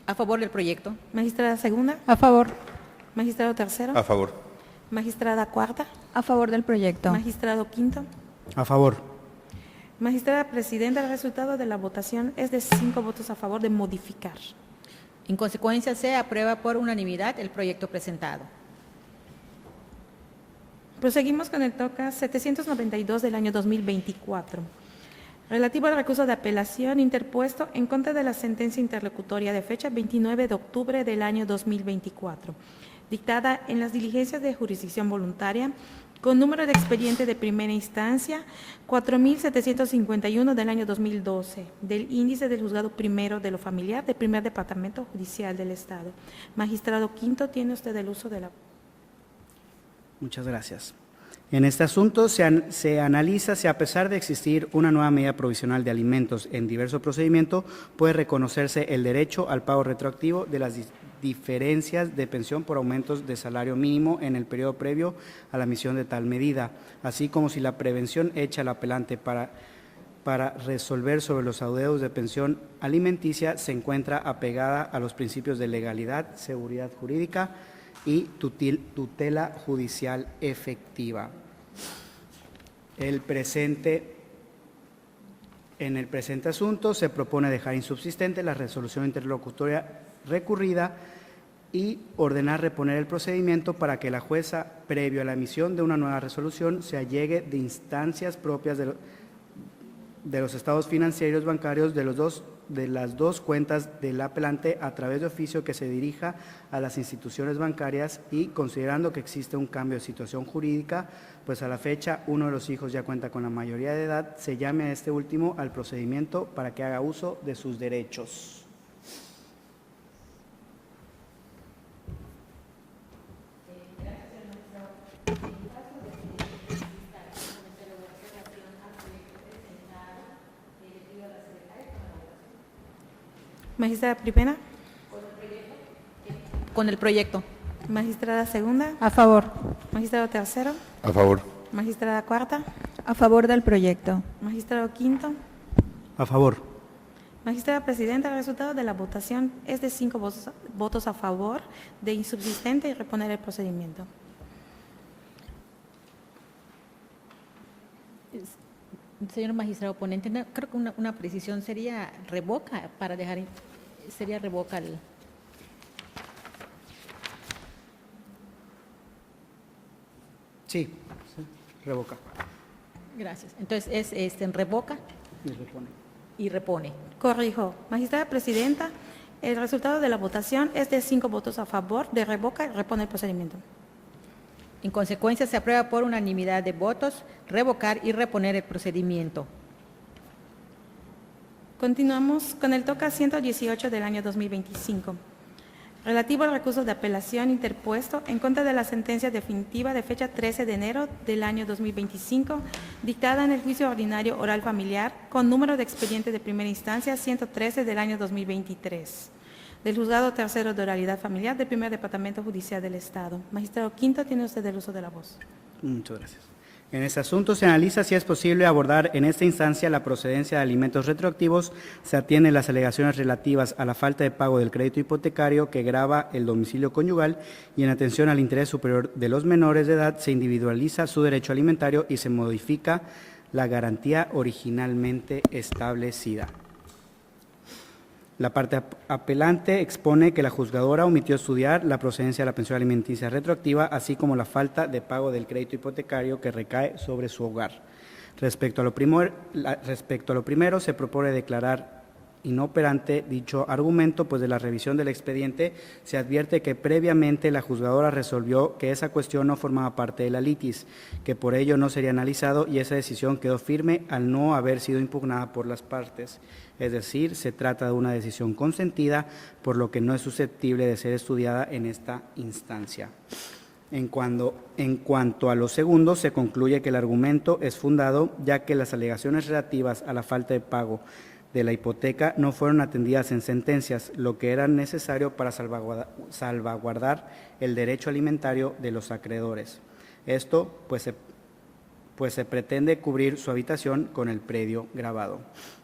A favor del proyecto. magistrada segunda, A favor. magistrado tercero, A favor. magistrada cuarta, A favor del proyecto. magistrado quinto, A favor. magistrada presidenta. El resultado de la votación es de 5 votos a favor de modificar. En consecuencia, se aprueba por unanimidad el proyecto presentado. Proseguimos con el TOCA 792 del año 2024, relativo al recurso de apelación interpuesto en contra de la sentencia interlocutoria de fecha 29 de octubre del año 2024, dictada en las diligencias de jurisdicción voluntaria con número de expediente de primera instancia 4751 del año 2012, del índice del Juzgado Primero de lo Familiar del Primer Departamento Judicial del Estado. Magistrado Quinto, tiene usted el uso de la... Muchas gracias. En este asunto se analiza si, a pesar de existir una nueva medida provisional de alimentos en diverso procedimiento, puede reconocerse el derecho al pago retroactivo de las diferencias de pensión por aumentos de salario mínimo en el periodo previo a la emisión de tal medida, así como si la prevención hecha al apelante para resolver sobre los adeudos de pensión alimenticia se encuentra apegada a los principios de legalidad, seguridad jurídica y tutela judicial efectiva. En el presente asunto se propone dejar insubsistente la resolución interlocutoria recurrida y ordenar reponer el procedimiento para que la jueza, previo a la emisión de una nueva resolución, se allegue de instancias propias de los estados financieros bancarios de las dos cuentas del apelante a través de oficio que se dirija a las instituciones bancarias y, considerando que existe un cambio de situación jurídica, pues a la fecha uno de los hijos ya cuenta con la mayoría de edad, se llame a este último al procedimiento para que haga uso de sus derechos. Magistrada primera. Con el proyecto. Magistrada segunda. A favor. Magistrado tercero. A favor. Magistrada cuarta. A favor del proyecto. Magistrado quinto. A favor. Magistrada presidenta, el resultado de la votación es de 5 votos a favor, de insubsistente y reponer el procedimiento. Señor magistrado ponente, creo que una precisión sería revoca, para dejar, sería revoca el… Sí, revoca. Gracias. Entonces es revoca Y repone. y repone. Corrijo. Magistrada presidenta, el resultado de la votación es de 5 votos a favor, de revoca y repone el procedimiento. En consecuencia, se aprueba por unanimidad de votos revocar y reponer el procedimiento. Continuamos con el TOCA 118 del año 2025, relativo al recurso de apelación interpuesto en contra de la sentencia definitiva de fecha 13 de enero del año 2025, dictada en el juicio ordinario oral familiar con número de expediente de primera instancia 113 del año 2023. Del Juzgado Tercero de Oralidad Familiar del Primer Departamento Judicial del Estado. Magistrado Quinto, tiene usted el uso de la voz. Muchas gracias. En este asunto se analiza si es posible abordar en esta instancia la procedencia de alimentos retroactivos, se atiende las alegaciones relativas a la falta de pago del crédito hipotecario que grava el domicilio conyugal y en atención al interés superior de los menores de edad se individualiza su derecho alimentario y se modifica la garantía originalmente establecida. La parte apelante expone que la juzgadora omitió estudiar la procedencia de la pensión alimenticia retroactiva, así como la falta de pago del crédito hipotecario que recae sobre su hogar. Respecto a lo primero, se propone declarar inoperante dicho argumento, pues de la revisión del expediente se advierte que previamente la juzgadora resolvió que esa cuestión no formaba parte de la litis, que por ello no sería analizado y esa decisión quedó firme al no haber sido impugnada por las partes. Es decir, se trata de una decisión consentida, por lo que no es susceptible de ser estudiada en esta instancia. En cuanto a lo segundo, se concluye que el argumento es fundado, ya que las alegaciones relativas a la falta de pago de la hipoteca no fueron atendidas en sentencias, lo que era necesario para salvaguardar el derecho alimentario de los acreedores. Esto, pues se pretende cubrir su habitación con el predio gravado.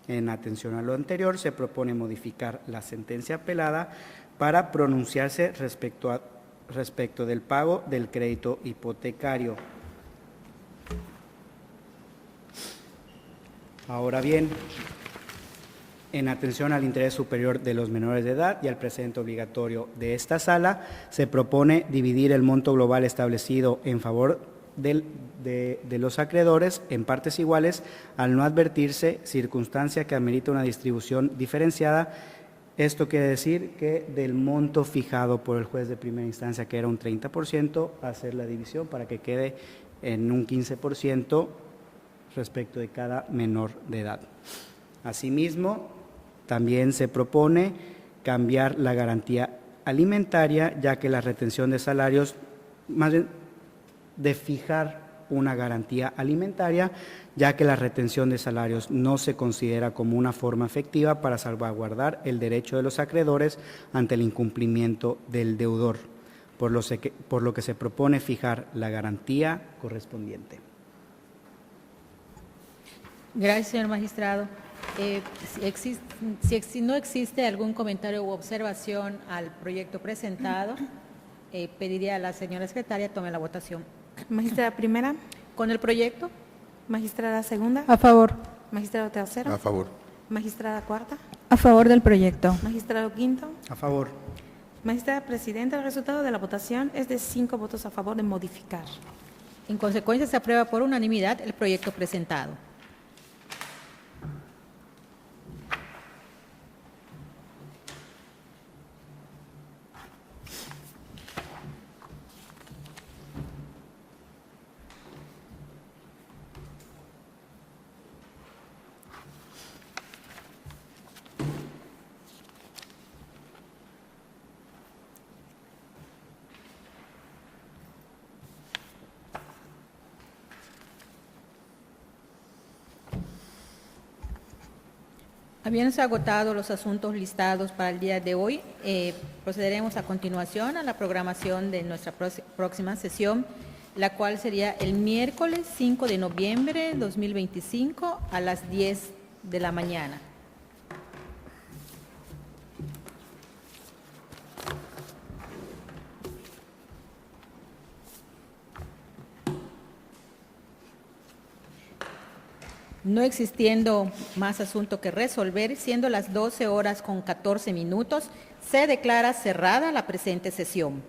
En atención a lo anterior, se propone modificar la sentencia apelada para pronunciarse respecto del pago del crédito hipotecario. Ahora bien, en atención al interés superior de los menores de edad y al precedente obligatorio de esta sala, se propone dividir el monto global establecido en favor de los acreedores en partes iguales, al no advertirse circunstancia que amerita una distribución diferenciada. Esto quiere decir que del monto fijado por el juez de primera instancia, que era un 30%, hacer la división para que quede en un 15% respecto de cada menor de edad. Asimismo, también se propone cambiar la garantía alimentaria, ya que la retención de salarios, más bien de fijar una garantía alimentaria, ya que la retención de salarios no se considera como una forma efectiva para salvaguardar el derecho de los acreedores ante el incumplimiento del deudor, por lo que se propone fijar la garantía correspondiente. Gracias, señor magistrado. Si no existe algún comentario u observación al proyecto presentado, pediría a la señora secretaria tome la votación. Magistrada primera, ¿Con el proyecto? magistrada segunda, A favor. magistrado tercero, A favor. magistrada cuarta, A favor del proyecto. magistrado quinto, A favor. magistrada presidenta. El resultado de la votación es de 5 votos a favor de modificar. En consecuencia, se aprueba por unanimidad el proyecto presentado. Habiéndose agotado los asuntos listados para el día de hoy, procederemos a continuación a la programación de nuestra próxima sesión, la cual sería el miércoles 5 de noviembre de 2025 a las 10 de la mañana. No existiendo más asunto que resolver, siendo las 12 horas con 14 minutos, se declara cerrada la presente sesión.